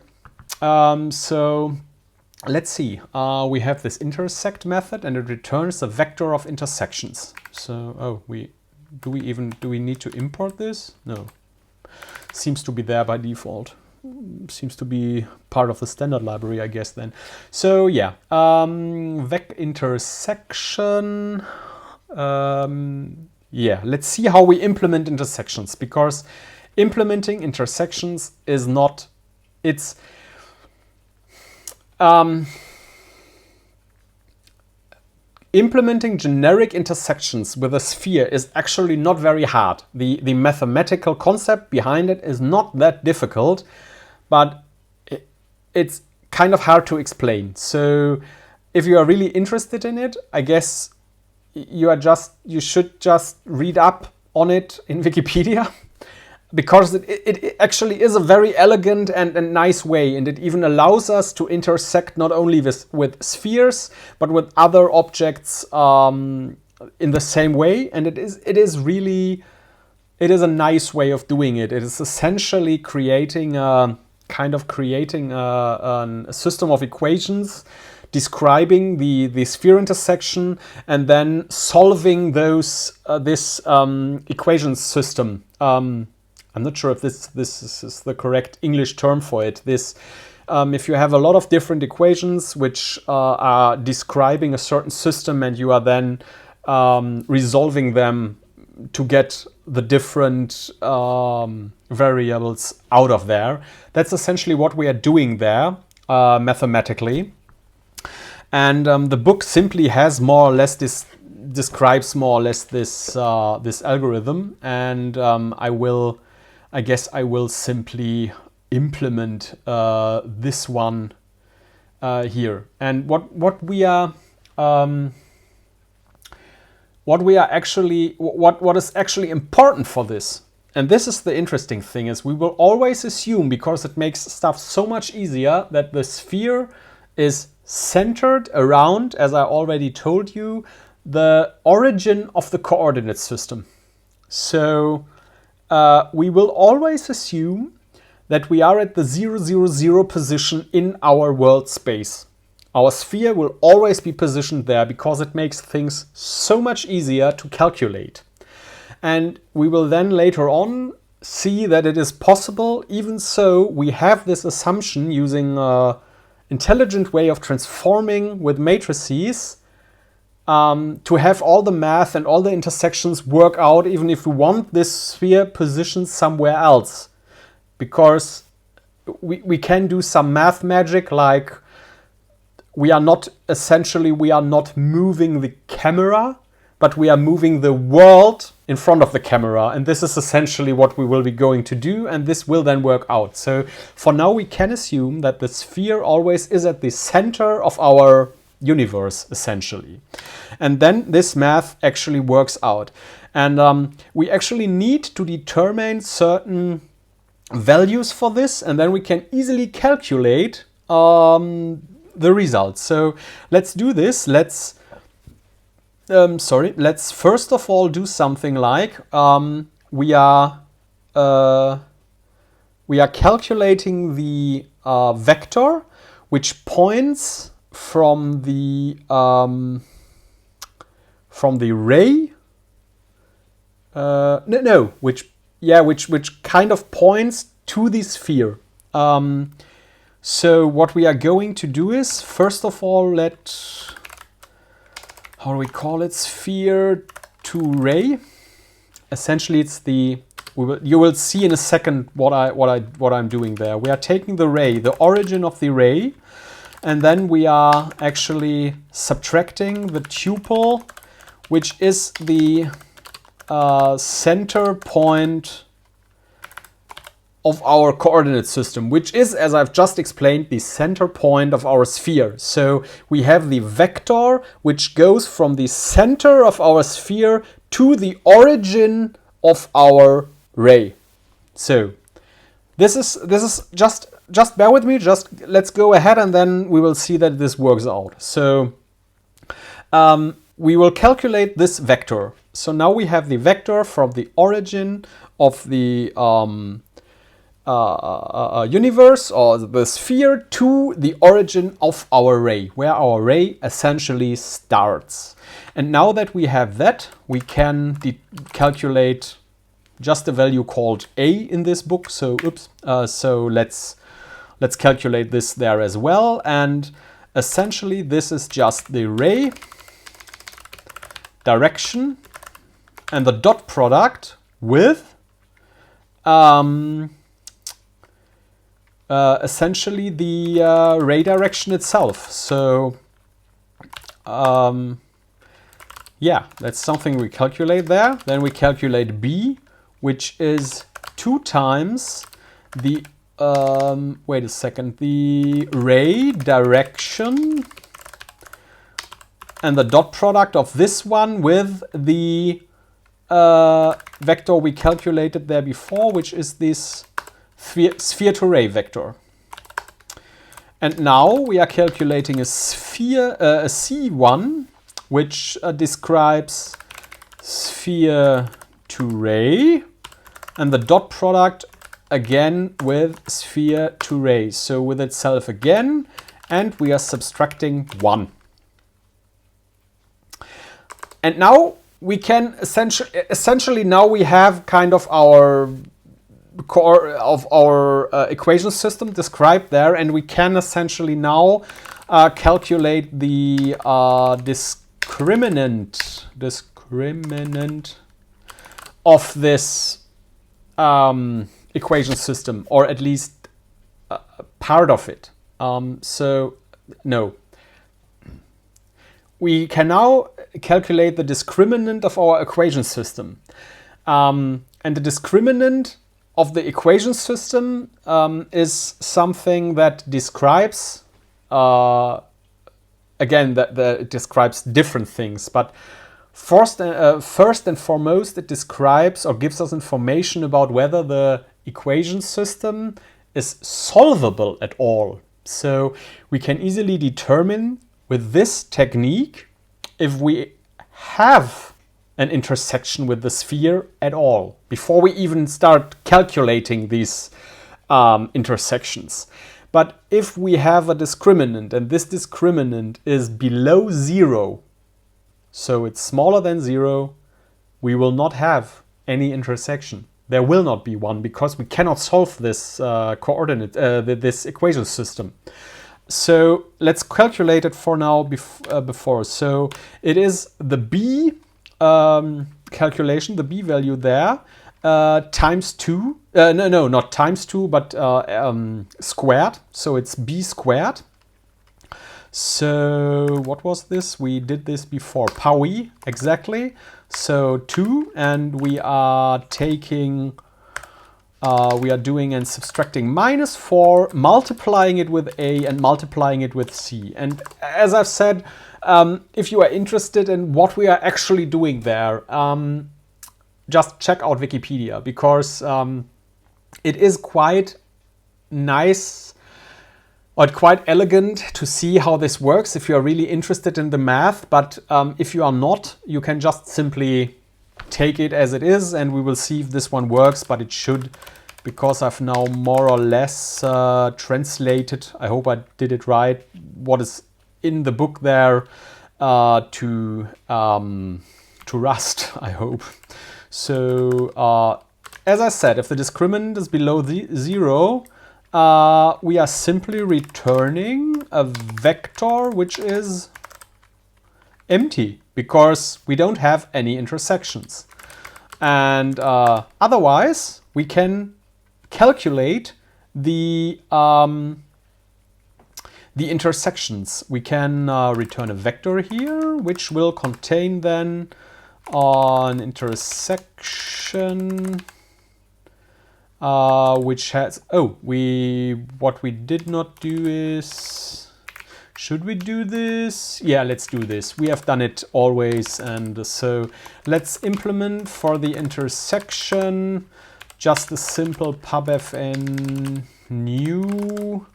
So let's see. We have this intersect method, and it returns a vector of intersections. So do we need to import this? No. Seems to be there by default. Seems to be part of the standard library, I guess then. So yeah, vec intersection. Yeah, let's see how we implement intersections, because implementing intersections is not, it's implementing generic intersections with a sphere is actually not very hard. The mathematical concept behind it is not that difficult, but it's kind of hard to explain. So if you are really interested in it, I guess you should just read up on it in Wikipedia, because it actually is a very elegant and nice way, and it even allows us to intersect not only with spheres but with other objects in the same way. And it is a nice way of doing it. It is essentially creating a system of equations describing the sphere intersection, and then solving this equation system. I'm not sure if this is the correct English term for it. If you have a lot of different equations which are describing a certain system, and you are then resolving them to get the different variables out of there. That's essentially what we are doing there mathematically. And the book simply has more or less describes more or less this algorithm, and I guess I will simply implement this one here. And what is actually important for this, and this is the interesting thing, is we will always assume, because it makes stuff so much easier, that the sphere is centered around, as I already told you, the origin of the coordinate system. So we will always assume that we are at the 0, 0, 0 position in our world space. Our sphere will always be positioned there because it makes things so much easier to calculate. And we will then later on see that it is possible, even so we have this assumption using an intelligent way of transforming with matrices, to have all the math and all the intersections work out even if we want this sphere positioned somewhere else. Because we can do some math magic, like we are not moving the camera, but we are moving the world in front of the camera. And this is essentially what we will be going to do, and this will then work out. So for now we can assume that the sphere always is at the center of our universe, essentially. And then this math actually works out. And we actually need to determine certain values for this, and then we can easily calculate the results. So let's do this. Let's first of all do something like we are calculating the vector which points from the ray. Which kind of points to the sphere. So what we are going to do is, first of all, how do we call it? Sphere to ray. Essentially, it's you will see in a second what I'm doing there. We are taking the ray, the origin of the ray, and then we are actually subtracting the tuple, which is the center point of our coordinate system, which is, as I've just explained, the center point of our sphere. So we have the vector which goes from the center of our sphere to the origin of our ray. So this is just bear with me, let's go ahead and then we will see that this works out. So we will calculate this vector. So now we have the vector from the origin of the universe or the sphere to the origin of our ray, where our ray essentially starts. And now that we have that, we can calculate just a value called a in this book. So let's calculate this there as well. And essentially this is just the ray direction and the dot product with essentially the ray direction itself. So that's something we calculate there. Then we calculate b, which is 2 times the the ray direction and the dot product of this one with the vector we calculated there before, which is this sphere to ray vector. And now we are calculating a C1, which describes sphere to ray, and the dot product again with sphere to ray. So with itself again, and we are subtracting 1. And now we can essentially now we have kind of our core of our equation system described there, and we can essentially now calculate the discriminant of this equation system, or at least part of it. We can now calculate the discriminant of our equation system. And the discriminant of the equation system is something that describes, again, that it describes different things. But first and foremost, it describes or gives us information about whether the equation system is solvable at all. So we can easily determine with this technique if we have an intersection with the sphere at all before we even start calculating these intersections. But if we have a discriminant and this discriminant is below 0, so it's smaller than 0, we will not have any intersection. There will not be one because we cannot solve this this equation system. So let's calculate it for now before. So it is the b calculation, the b value there, times 2. No, not times 2, but squared. So it's b squared. So what was this? We did this before. Paui, exactly. So 2, and we are taking, we are doing and subtracting -4, multiplying it with a and multiplying it with c. And as I've said, if you are interested in what we are actually doing there, just check out Wikipedia, because it is quite nice or quite elegant to see how this works if you are really interested in the math. But if you are not, you can just simply take it as it is, and we will see if this one works. But it should, because I've now more or less translated, I hope I did it right, what is in the book there to Rust, I hope. So as I said, if the discriminant is below 0, we are simply returning a vector which is empty, because we don't have any intersections. And otherwise, we can calculate the intersections. We can return a vector here, which will contain then an intersection which has, what we did not do is, should we do this? Yeah, let's do this. We have done it always, and so let's implement for the intersection just a simple pubfn new,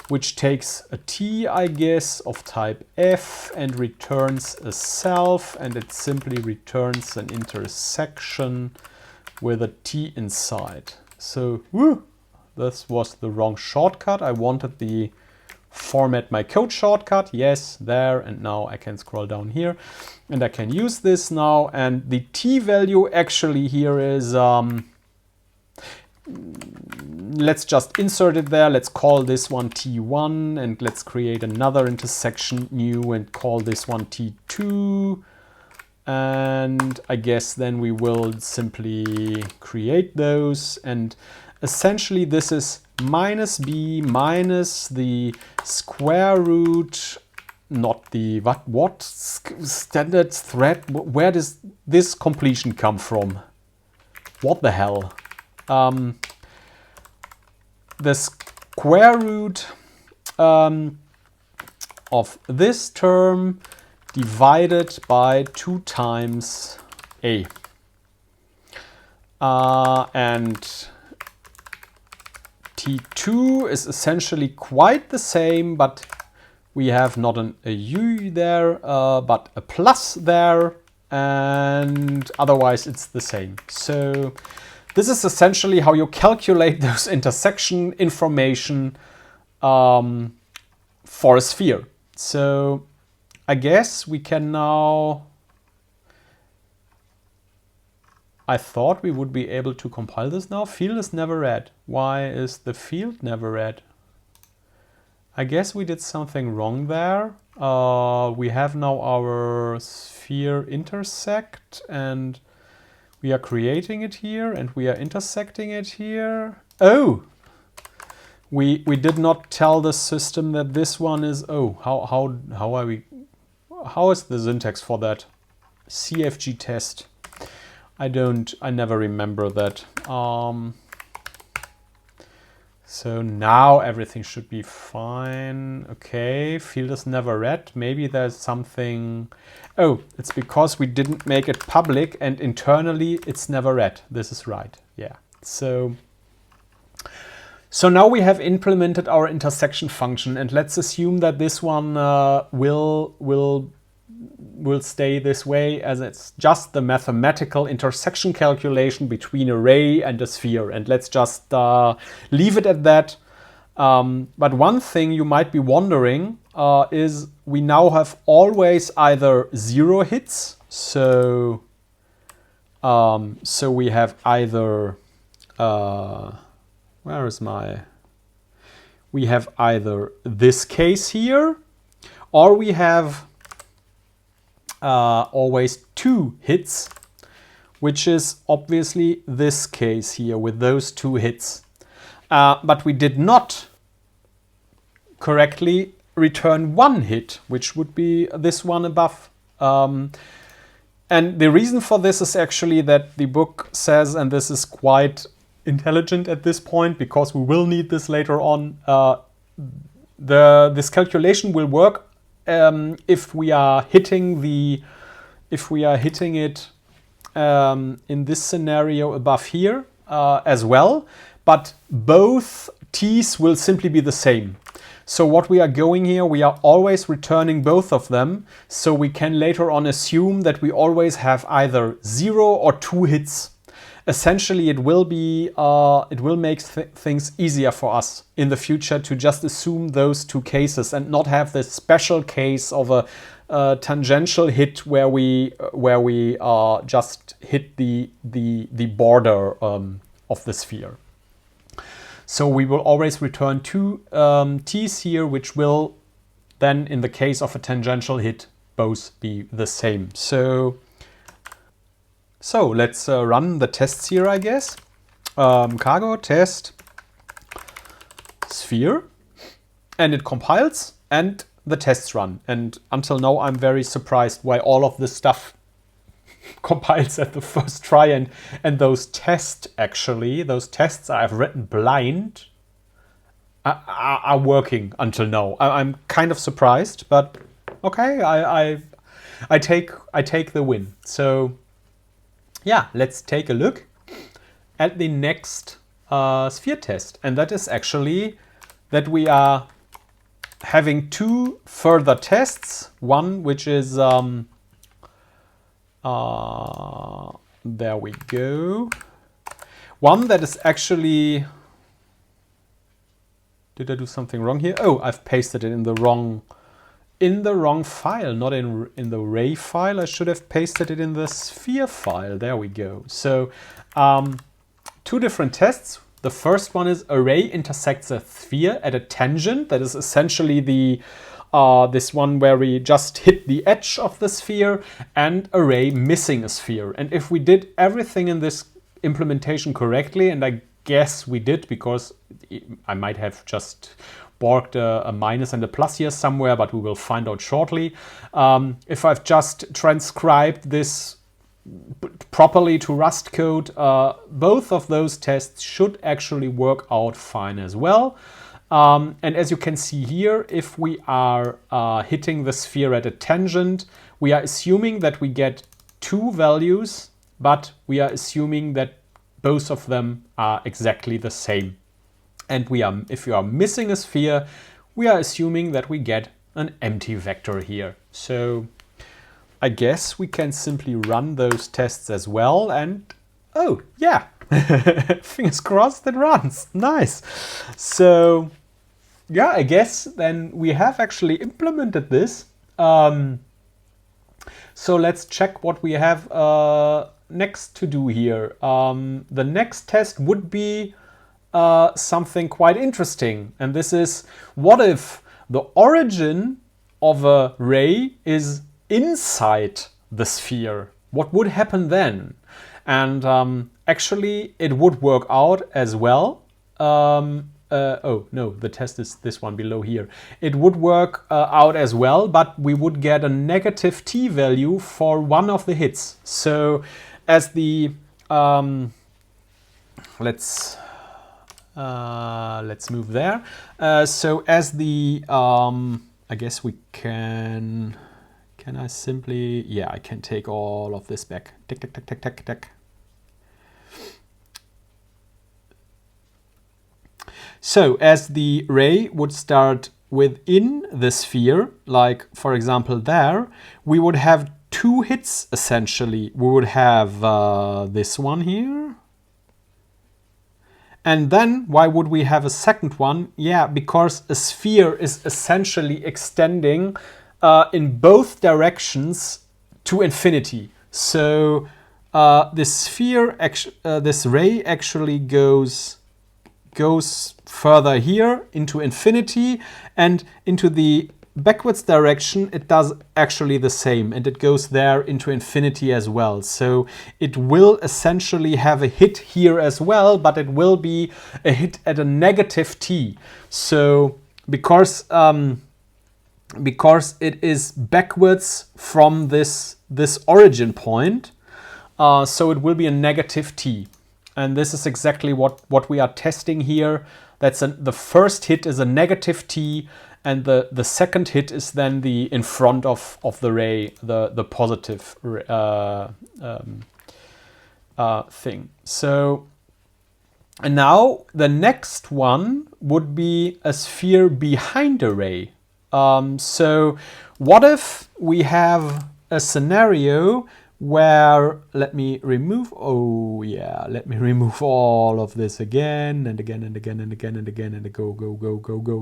which takes a t, I guess, of type f and returns a self, and it simply returns an intersection with a t inside. So, this was the wrong shortcut. I wanted the format my code shortcut. Yes, there. And now I can scroll down here and I can use this now. And the t value actually here is, let's just insert it there. Let's call this one t1, and let's create another intersection new and call this one t2. And I guess then we will simply create those, and essentially this is -b minus the square root, not the what standard thread. Where does this completion come from? What the hell? The square root of this term divided by 2 times a. And t2 is essentially quite the same, but we have not a u there, but a plus there, and otherwise it's the same. So this is essentially how you calculate those intersection information for a sphere. So I guess we can now, I thought we would be able to compile this now. Field is never read. Why is the field never read? I guess we did something wrong there. We have now our sphere intersect, and we are creating it here, and we are intersecting it here. Oh! We did not tell the system that this one is, how are we, how is the syntax for that? CFG test. I never remember that. So now everything should be fine. Okay, field is never read. Maybe there's something. Oh, it's because we didn't make it public and internally it's never read. This is right. Yeah. So now we have implemented our intersection function, and let's assume that this one will will stay this way, as it's just the mathematical intersection calculation between a ray and a sphere. And let's just leave it at that. But one thing you might be wondering is we now have always either 0 hits. So we have either, where is my, we have either this case here, or we have always 2 hits, which is obviously this case here with those 2 hits. But we did not correctly return 1 hit, which would be this one above. And the reason for this is actually that the book says, and this is quite intelligent at this point because we will need this later on, this calculation will work if we are hitting it in this scenario above here as well, but both t's will simply be the same. So what we are going here, we are always returning both of them, so we can later on assume that we always have either 0 or 2 hits. Essentially, it will make things easier for us in the future to just assume those 2 cases and not have this special case of a tangential hit where we just hit the border of the sphere. So we will always return 2 t's here, which will then, in the case of a tangential hit, both be the same. So let's run the tests here, I guess. Cargo test sphere, and it compiles and the tests run. And until now, I'm very surprised why all of this stuff compiles at the first try, and those tests I've written blind are working until now. I'm kind of surprised, but okay, I take the win. So yeah, let's take a look at the next sphere test, and that is actually that we are having 2 further tests. One which is there we go. One that is actually, did I do something wrong here? Oh, I've pasted it in the wrong file, not in the ray file. I should have pasted it in the sphere file. There we go. So 2 different tests. The first one is a ray intersects a sphere at a tangent. That is essentially the this one where we just hit the edge of the sphere, and a ray missing a sphere. And if we did everything in this implementation correctly, and I guess we did, because I might have just borked a minus and a plus here somewhere, but we will find out shortly. If I've just transcribed this properly to Rust code, both of those tests should actually work out fine as well. And as you can see here, if we are hitting the sphere at a tangent, we are assuming that we get 2 values, but we are assuming that both of them are exactly the same. And if we are missing a sphere, we are assuming that we get an empty vector here. So I guess we can simply run those tests as well, and oh yeah, fingers crossed it runs. Nice. So yeah, I guess then we have actually implemented this. So let's check what we have next to do here. The next test would be something quite interesting. And this is, what if the origin of a ray is inside the sphere? What would happen then? And actually it would work out as well. Oh no, the test is this one below here. It would work out as well, but we would get a negative t value for one of the hits. So as the let's move there. So as the I guess we can I simply, yeah, I can take all of this back. Tick tick tick tick tick tick. So as the ray would start within the sphere, like for example there, we would have two hits essentially. We would have this one here. And then why would we have a second one? Yeah, because a sphere is essentially extending in both directions to infinity. So this sphere, this ray actually goes further here into infinity, and into the backwards direction it does actually the same, and it goes there into infinity as well. So it will essentially have a hit here as well, but it will be a hit at a negative t. So because it is backwards from this origin point, so it will be a negative t. And this is exactly what we are testing here. That's the first hit is a negative t, and the second hit is then the in front of the ray, the positive thing. So, and now the next one would be a sphere behind a ray. So what if we have a scenario where, let me remove all of this again and again and again and again and again and go.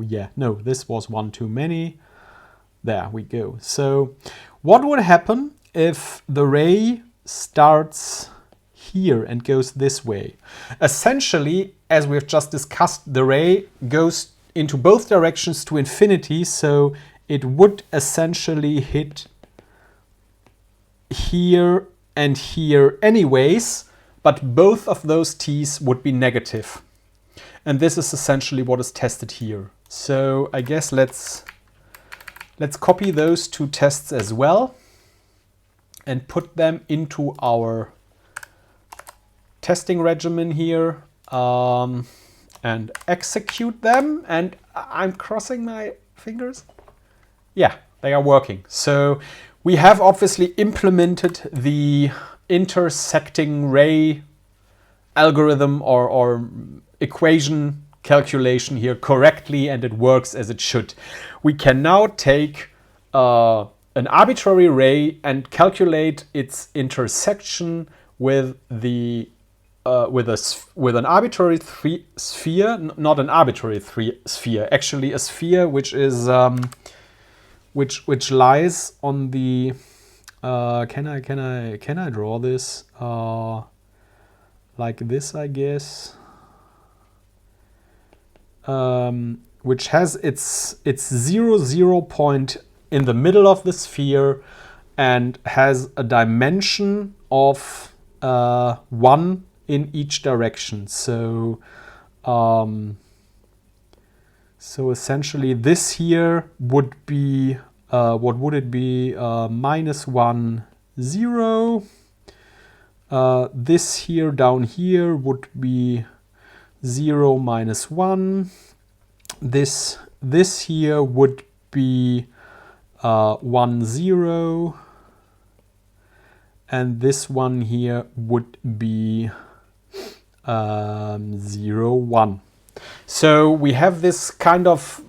Yeah, no, this was one too many. There we go. So what would happen if the ray starts here and goes this way? Essentially, as we've just discussed, the ray goes into both directions to infinity, so it would essentially hit here and here anyways, but both of those t's would be negative. And this is essentially what is tested here. So I guess let's copy those two tests as well and put them into our testing regimen here, and execute them. And I'm crossing my fingers. Yeah, they are working. So we have obviously implemented the intersecting ray algorithm or equation calculation here correctly, and it works as it should. We can now take an arbitrary ray and calculate its intersection with the with an arbitrary sphere, not an arbitrary sphere, actually a sphere which is which lies on the can I draw this like this, I guess, which has its 0 point in the middle of the sphere and has a dimension of 1 in each direction. So so essentially this here would be what would it be? -1, 0. This here down here would be 0, -1. This here would be 1, 0. And this one here would be 0, 1. So we have this kind of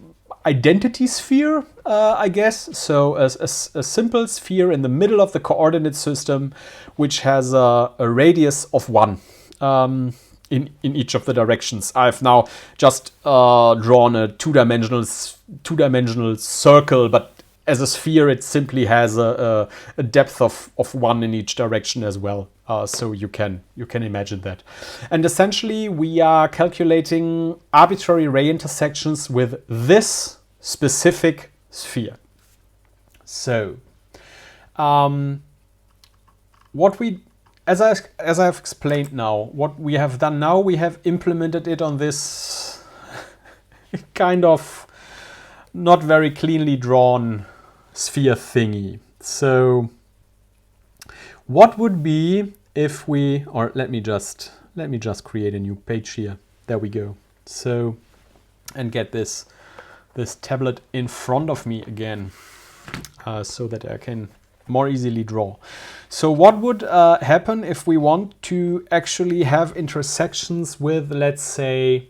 identity sphere, I guess. So a simple sphere in the middle of the coordinate system, which has a radius of 1 in each of the directions. I've now just drawn a two-dimensional circle, but as a sphere, it simply has a depth of 1 in each direction as well. So you can imagine that. And essentially, we are calculating arbitrary ray intersections with this specific sphere. So, what we, as I've explained now, what we have done now, we have implemented it on this kind of not very cleanly drawn sphere thingy. So what would be if we, or let me just create a new page here. There we go. So, and get this tablet in front of me again, so that I can more easily draw. So what would happen if we want to actually have intersections with, let's say,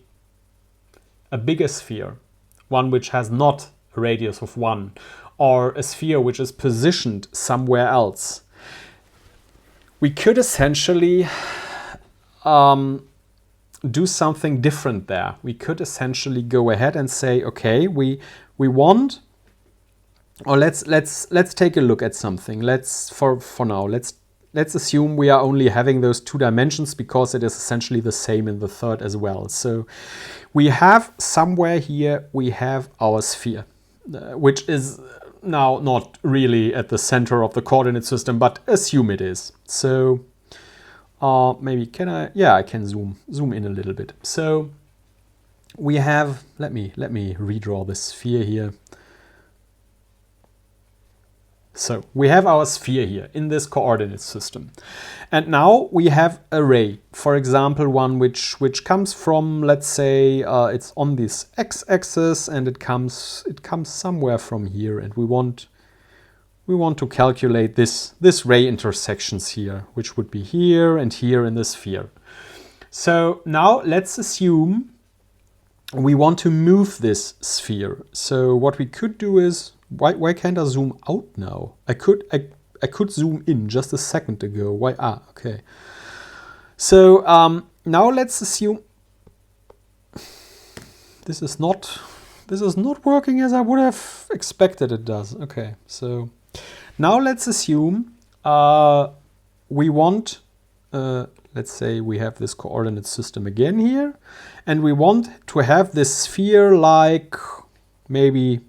a bigger sphere, one which has not a radius of 1, or a sphere which is positioned somewhere else, we could essentially do something different there. We could essentially go ahead and say, okay, we want, or let's take a look at something. For now, let's assume we are only having those 2 dimensions, because it is essentially the same in the third as well. So we have somewhere here, we have our sphere, which is now not really at the center of the coordinate system, but assume it is. So maybe can I? Yeah, I can zoom in a little bit. So we have, let me redraw the sphere here. So we have our sphere here in this coordinate system. And now we have a ray, for example, one which comes from, let's say, it's on this x-axis, and it comes somewhere from here, and we want to calculate this ray intersections here, which would be here and here in the sphere. So now let's assume we want to move this sphere. So what we could do is, why can't I zoom out now? I could zoom in just a second ago. Why? Okay. So now let's assume this is not working as I would have expected it does. Okay. So now let's assume we want, let's say we have this coordinate system again here, and we want to have this sphere like maybe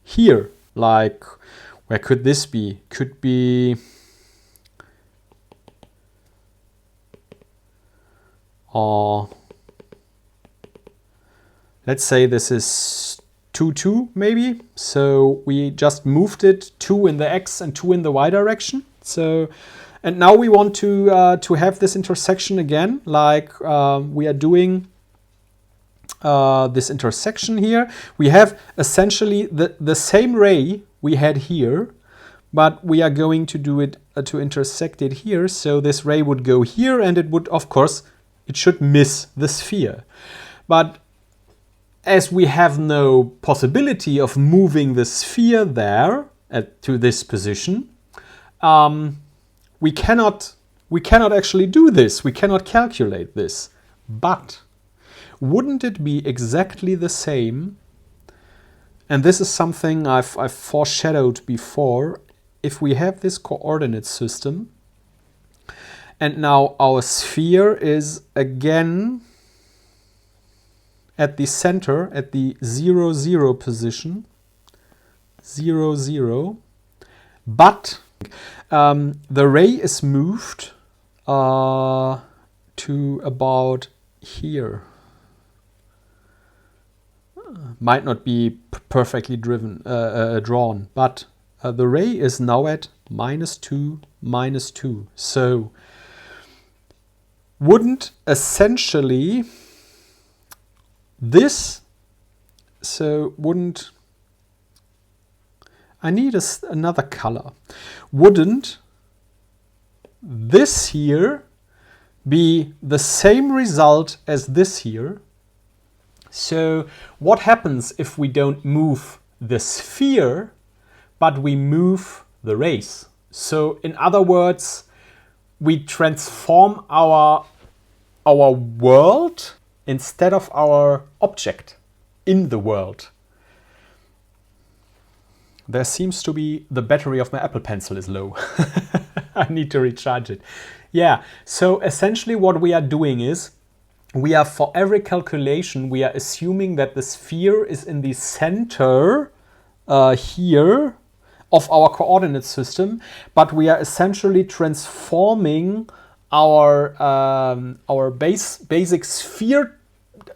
here. Like, where could this be? Could be let's say this is 2, 2 maybe. So we just moved it 2 in the x and 2 in the y direction. So, and now we want to have this intersection again, like we are doing this intersection here. We have essentially the same ray we had here, but we are going to do it to intersect it here. So this ray would go here, and it would, of course, it should miss the sphere. But as we have no possibility of moving the sphere there to this position, we cannot actually do this. We cannot calculate this. But wouldn't it be exactly the same? And this is something I've foreshadowed before. If we have this coordinate system, and now our sphere is again at the center, at the 0, 0 position, 0, 0, but the ray is moved to about here. Might not be perfectly drawn, but the ray is now at -2, -2. So wouldn't essentially this, so wouldn't, I need another color. Wouldn't this here be the same result as this here? So what happens if we don't move the sphere, but we move the rays? So in other words, we transform our world instead of our object in the world. There seems to be, the battery of my Apple Pencil is low. I need to recharge it. Yeah, so essentially what we are doing is, we are, for every calculation, we are assuming that the sphere is in the center here of our coordinate system, but we are essentially transforming our basic sphere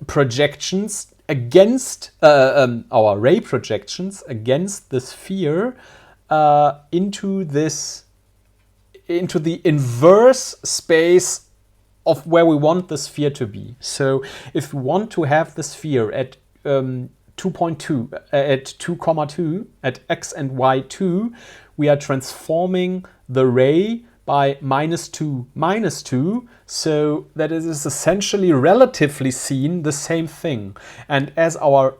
projections against our ray projections against the sphere into the inverse space of where we want the sphere to be. So if we want to have the sphere at 2.2 at 2,2 at x and y2, we are transforming the ray by -2, -2. So that it is essentially relatively seen the same thing. And as our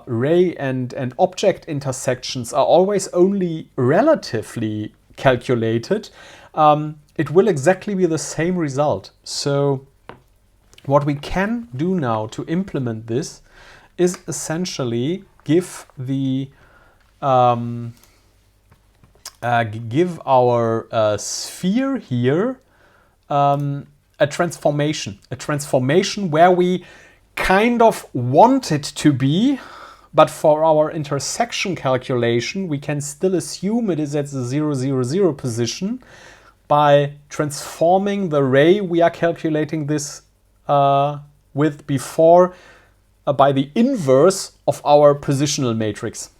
ray and object intersections are always only relatively calculated, it will exactly be the same result. So what we can do now to implement this is essentially give our sphere here a transformation where we kind of want it to be, but for our intersection calculation, we can still assume it is at the 0, 0, 0 position by transforming the ray we are calculating this with before by the inverse of our positional matrix.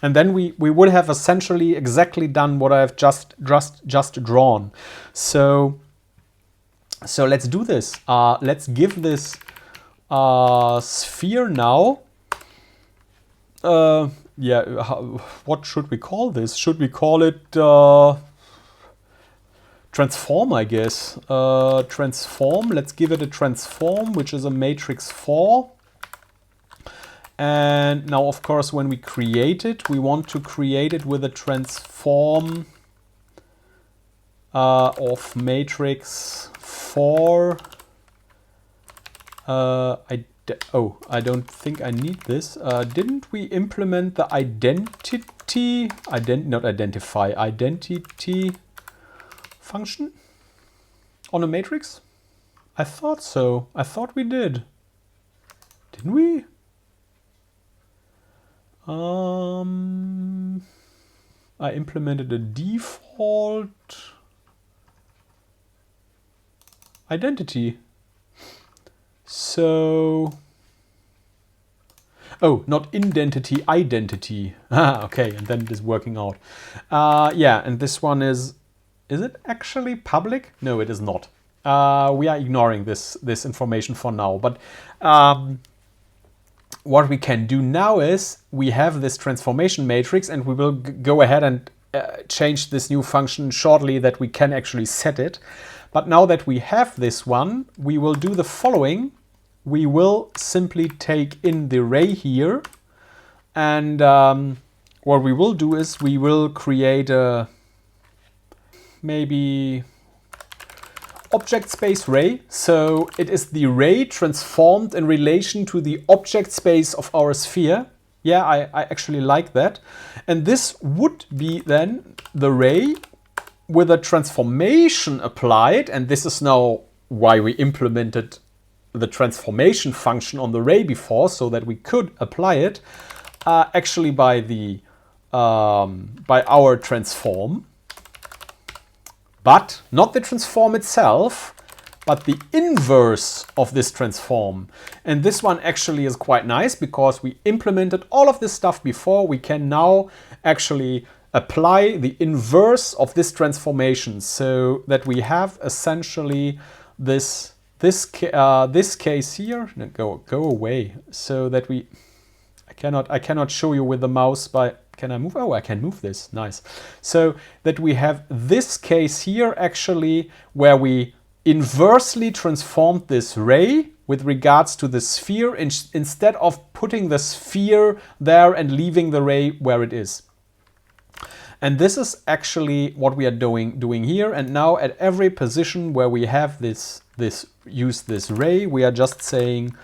And then we would have essentially exactly done what I have just drawn. So let's do this. Let's give this sphere now. What should we call this? Should we call it transform, I guess. Transform. Let's give it a transform, which is a matrix 4. And now, of course, when we create it, we want to create it with a transform of matrix 4. I don't think I need this. Didn't we implement the identity function on a matrix? I thought so. I thought we did. Didn't we? I implemented a default identity. So, not indentity, identity. Okay, and then it is working out. Yeah, and this one is it actually public? No, it is not. We are ignoring this information for now, but what we can do now is we have this transformation matrix, and we will go ahead and change this new function shortly that we can actually set it. But now that we have this one, we will do the following. We will simply take in the ray here, and what we will do is we will create a maybe object space ray. So it is the ray transformed in relation to the object space of our sphere. Yeah, I actually like that. And this would be then the ray with a transformation applied. And this is now why we implemented the transformation function on the ray before, so that we could apply it actually by our transform. But not the transform itself, but the inverse of this transform. And this one actually is quite nice because we implemented all of this stuff before. We can now actually apply the inverse of this transformation, so that we have essentially this case here. No, go away. So that I cannot show you with the mouse by. Can I move? Oh, I can move this. Nice. So that we have this case here actually where we inversely transformed this ray with regards to the sphere instead of putting the sphere there and leaving the ray where it is. And this is actually what we are doing here. And now at every position where we have this ray, we are just saying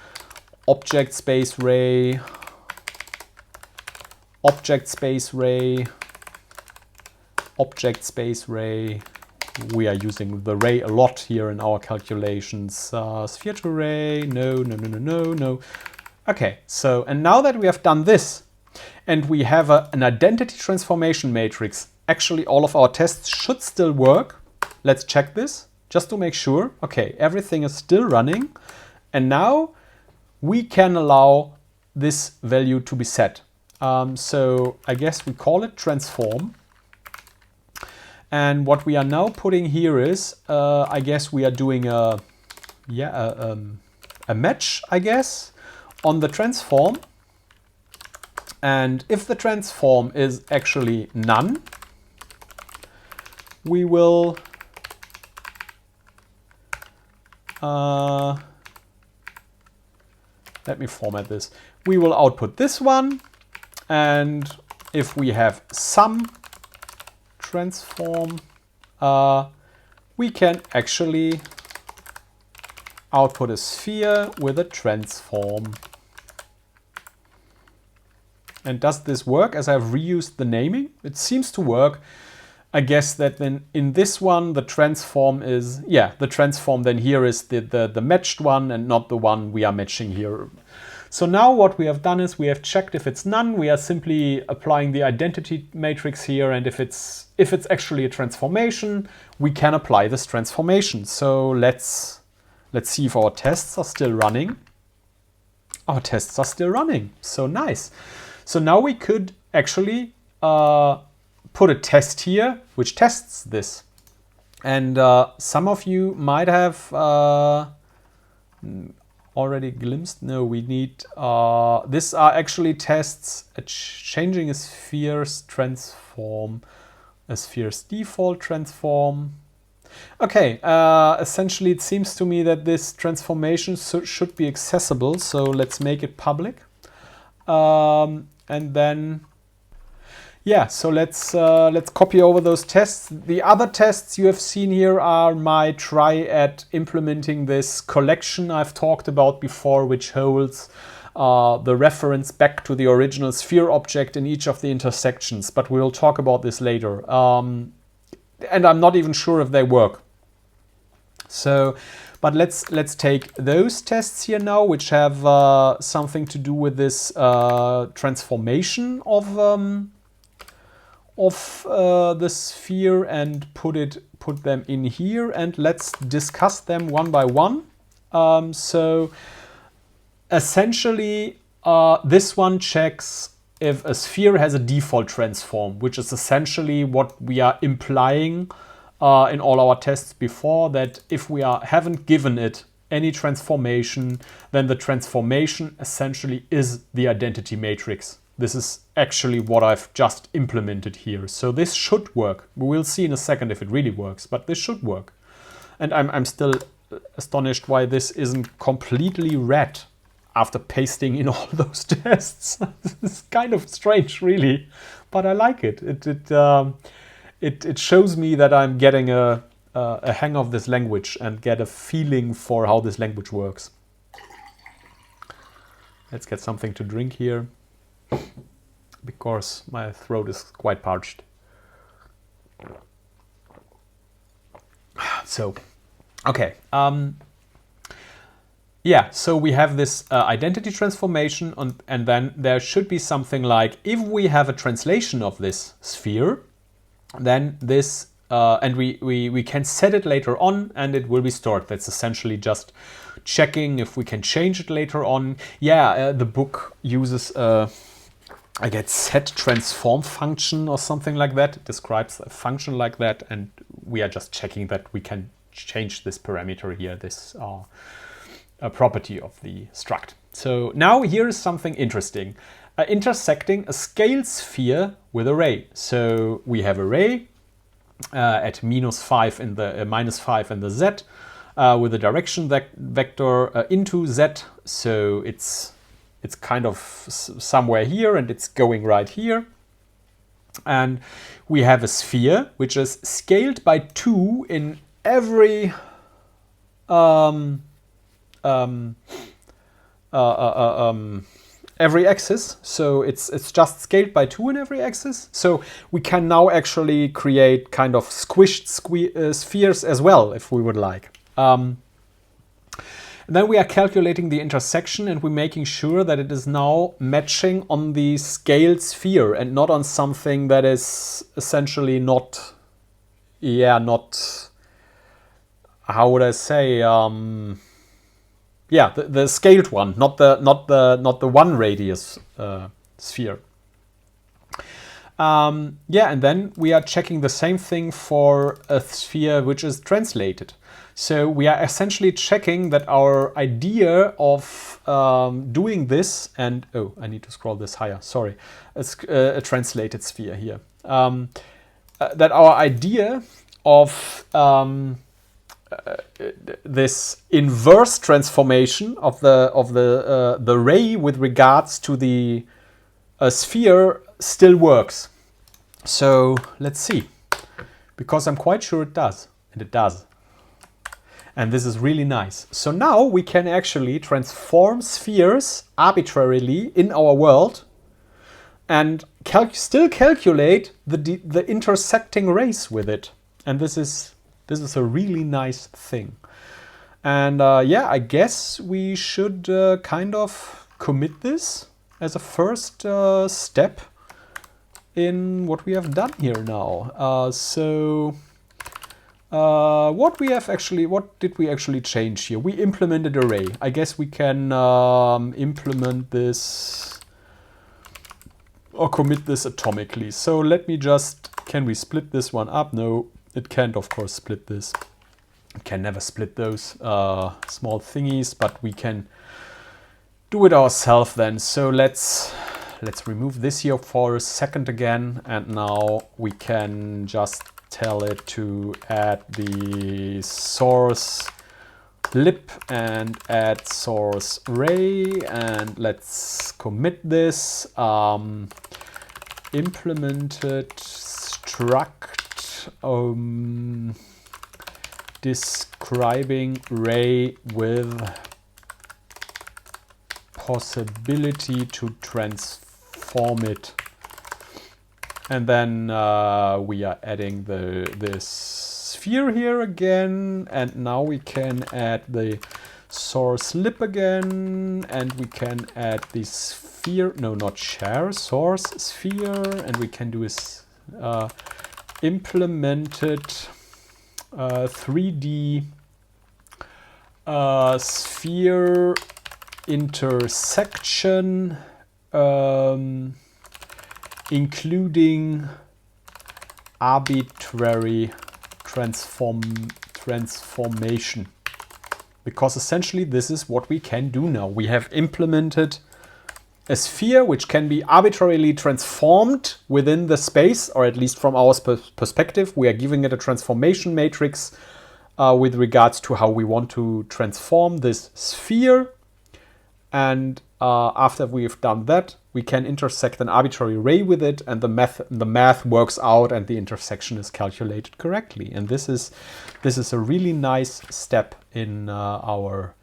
object space ray, object space ray, object space ray. We are using the ray a lot here in our calculations. Sphere to ray, no. Okay, so, and now that we have done this, and we have an identity transformation matrix, actually all of our tests should still work. Let's check this, just to make sure. Okay, everything is still running. And now we can allow this value to be set. So I guess we call it transform. And what we are now putting here is, I guess we are doing a match, I guess, on the transform. And if the transform is actually none, we will let me format this. We will output this one, and if we have some transform, we can actually output a sphere with a transform. And does this work as I've reused the naming? It seems to work. I guess that then in this one, the transform is, yeah, the transform then here is the matched one and not the one we are matching here. So now what we have done is we have checked if it's none. We are simply applying the identity matrix here. And if it's actually a transformation, we can apply this transformation. So let's see if our tests are still running. Our tests are still running. So nice. So now we could actually put a test here which tests this. And some of you might have already glimpsed. No, we need, these are actually tests at changing a sphere's transform, a sphere's default transform. Okay, essentially it seems to me that this transformation should be accessible. So let's make it public. And then, yeah, so let's copy over those tests. The other tests you have seen here are my try at implementing this collection I've talked about before, which holds the reference back to the original sphere object in each of the intersections. But we'll talk about this later. And I'm not even sure if they work. So, but let's take those tests here now, which have something to do with this transformation of the sphere, and put them in here, and let's discuss them one by one. So essentially, this one checks if a sphere has a default transform, which is essentially what we are implying in all our tests before, that if we haven't given it any transformation, then the transformation essentially is the identity matrix. This is actually what I've just implemented here. So this should work. We will see in a second if it really works, but this should work. And I'm still astonished why this isn't completely red after pasting in all those tests. It's kind of strange, really, but I like it. It shows me that I'm getting a hang of this language and get a feeling for how this language works. Let's get something to drink here, because my throat is quite parched. So, okay. Yeah, so we have this identity transformation, and then there should be something like, if we have a translation of this sphere, then this, and we can set it later on, and it will be stored. That's essentially just checking if we can change it later on. Yeah, the book uses I get set transform function or something like that. It describes a function like that, and we are just checking that we can change this parameter here, this a property of the struct. So now here is something interesting. Intersecting a scaled sphere with array. So we have array at -5 in the -5 in the z with a direction vector into z. So it's kind of somewhere here, and it's going right here. And we have a sphere which is scaled by 2 in every every axis. So it's just scaled by 2 in every axis. So we can now actually create kind of squished spheres as well, if we would like. Then we are calculating the intersection, and we're making sure that it is now matching on the scaled sphere and not on something that is essentially not, how would I say, the scaled one, not the one radius sphere. And then we are checking the same thing for a sphere which is translated. So we are essentially checking that our idea of doing this, and oh, I need to scroll this higher, sorry, it's a translated sphere here, that our idea of this inverse transformation of the ray with regards to the sphere still works. So let's see, because I'm quite sure it does, and it does. And this is really nice. So now we can actually transform spheres arbitrarily in our world and still calculate the intersecting rays with it. And this is a really nice thing. And yeah, I guess we should kind of commit this as a first step in what we have done here now. What did we actually change here? We implemented array. I guess we can implement this or commit this atomically. So let me just, can we split this one up? No, it can't, of course, split this. It can never split those small thingies, but we can do it ourselves then. So let's remove this here for a second again, and now we can just tell it to add the source lib and add source ray, and let's commit this. Implemented struct describing ray with possibility to transform it. And then we are adding this sphere here again, and now we can add the source lib again, and we can add the sphere, no, not share, source sphere, and we can do is implemented 3D sphere intersection, including arbitrary transformation. Because essentially this is what we can do now. We have implemented a sphere which can be arbitrarily transformed within the space, or at least from our perspective, we are giving it a transformation matrix with regards to how we want to transform this sphere. And after we've done that, we can intersect an arbitrary ray with it, and the math works out, and the intersection is calculated correctly. And this is a really nice step in our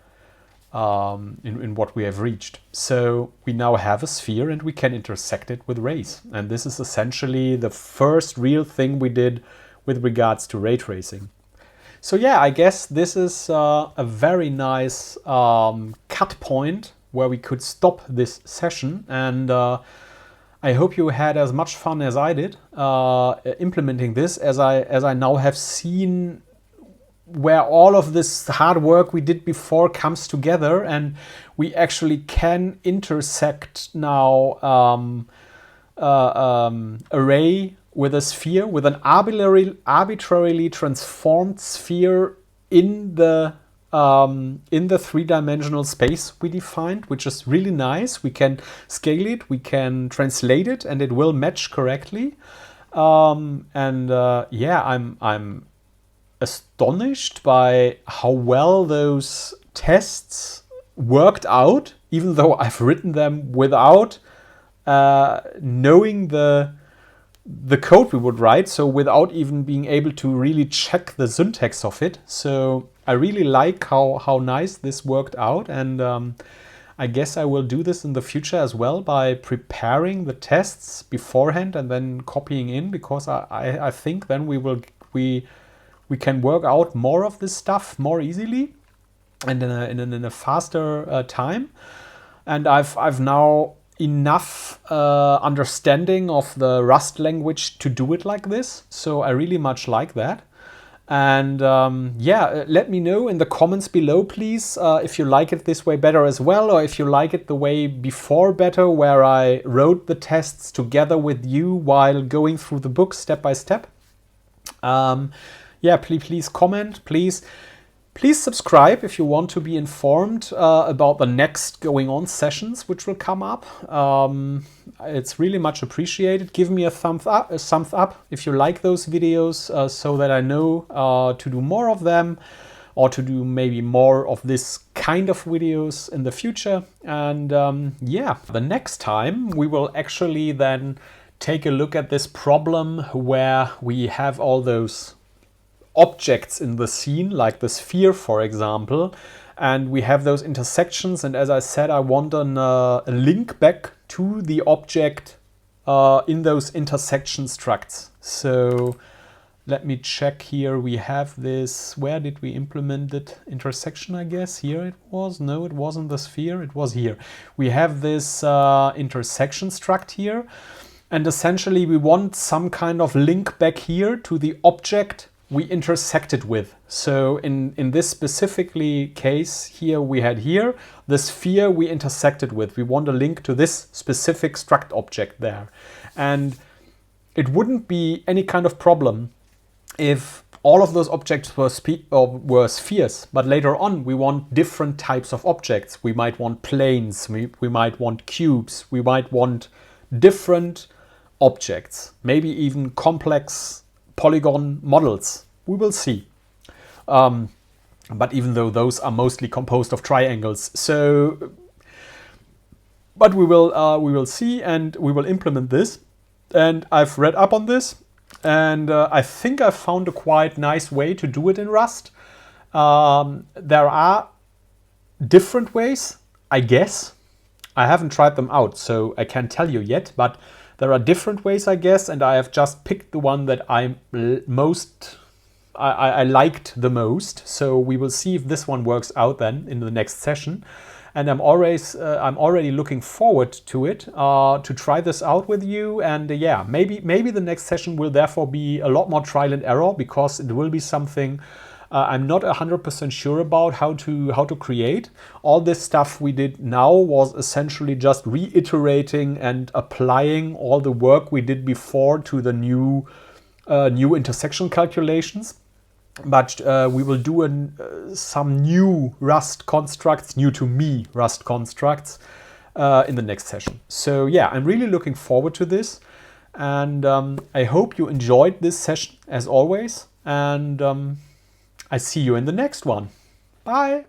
in what we have reached. So we now have a sphere, and we can intersect it with rays. And this is essentially the first real thing we did with regards to ray tracing. So yeah, I guess this is a very nice cut point where we could stop this session, and I hope you had as much fun as I did implementing this, as I now have seen where all of this hard work we did before comes together, and we actually can intersect now array with a sphere, with an arbitrarily transformed sphere in the three-dimensional space we defined, which is really nice. We can scale it, we can translate it, and it will match correctly. Yeah, I'm astonished by how well those tests worked out, even though I've written them without knowing the code we would write, so without even being able to really check the syntax of it. So I really like how nice this worked out, and I guess I will do this in the future as well by preparing the tests beforehand and then copying in, because I think then we can work out more of this stuff more easily and in a faster time. And I've now enough understanding of the Rust language to do it like this, so I really much like that. And yeah, let me know in the comments below, please, if you like it this way better as well, or if you like it the way before better, where I wrote the tests together with you while going through the book step by step. Yeah, please comment, please subscribe if you want to be informed about the next going on sessions which will come up. It's really much appreciated. Give me a thumbs up if you like those videos, so that I know to do more of them. or to do maybe more of this kind of videos in the future. And yeah, the next time we will actually then take a look at this problem where we have all those objects in the scene, like the sphere, for example, and we have those intersections. And as I said, I want a link back to the object in those intersection structs. So let me check here. We have this. Where did we implement it? Intersection, I guess. Here it was. No, it wasn't the sphere. It was here. We have this intersection struct here. And essentially, we want some kind of link back here to the object we intersected with. So in this specifically case here, we had here the sphere we intersected with. We want a link to this specific struct object there. And it wouldn't be any kind of problem if all of those objects were spheres, but later on we want different types of objects. We might want planes, we might want cubes, we might want different objects, maybe even complex polygon models. We will see. But even though those are mostly composed of triangles, so but we will see, and we will implement this. And I've read up on this, and I think I found a quite nice way to do it in Rust. There are different ways, I guess. I haven't tried them out, so I can't tell you yet, but there are different ways, I guess, and I have just picked the one that I liked the most. So we will see if this one works out then in the next session. And I'm already looking forward to it, to try this out with you. And yeah, maybe the next session will therefore be a lot more trial and error, because it will be something I'm not 100% sure about how to create. All this stuff we did now was essentially just reiterating and applying all the work we did before to the new intersection calculations. But we will do some new Rust constructs, new to me Rust constructs, in the next session. So yeah, I'm really looking forward to this. And I hope you enjoyed this session as always. And I see you in the next one. Bye.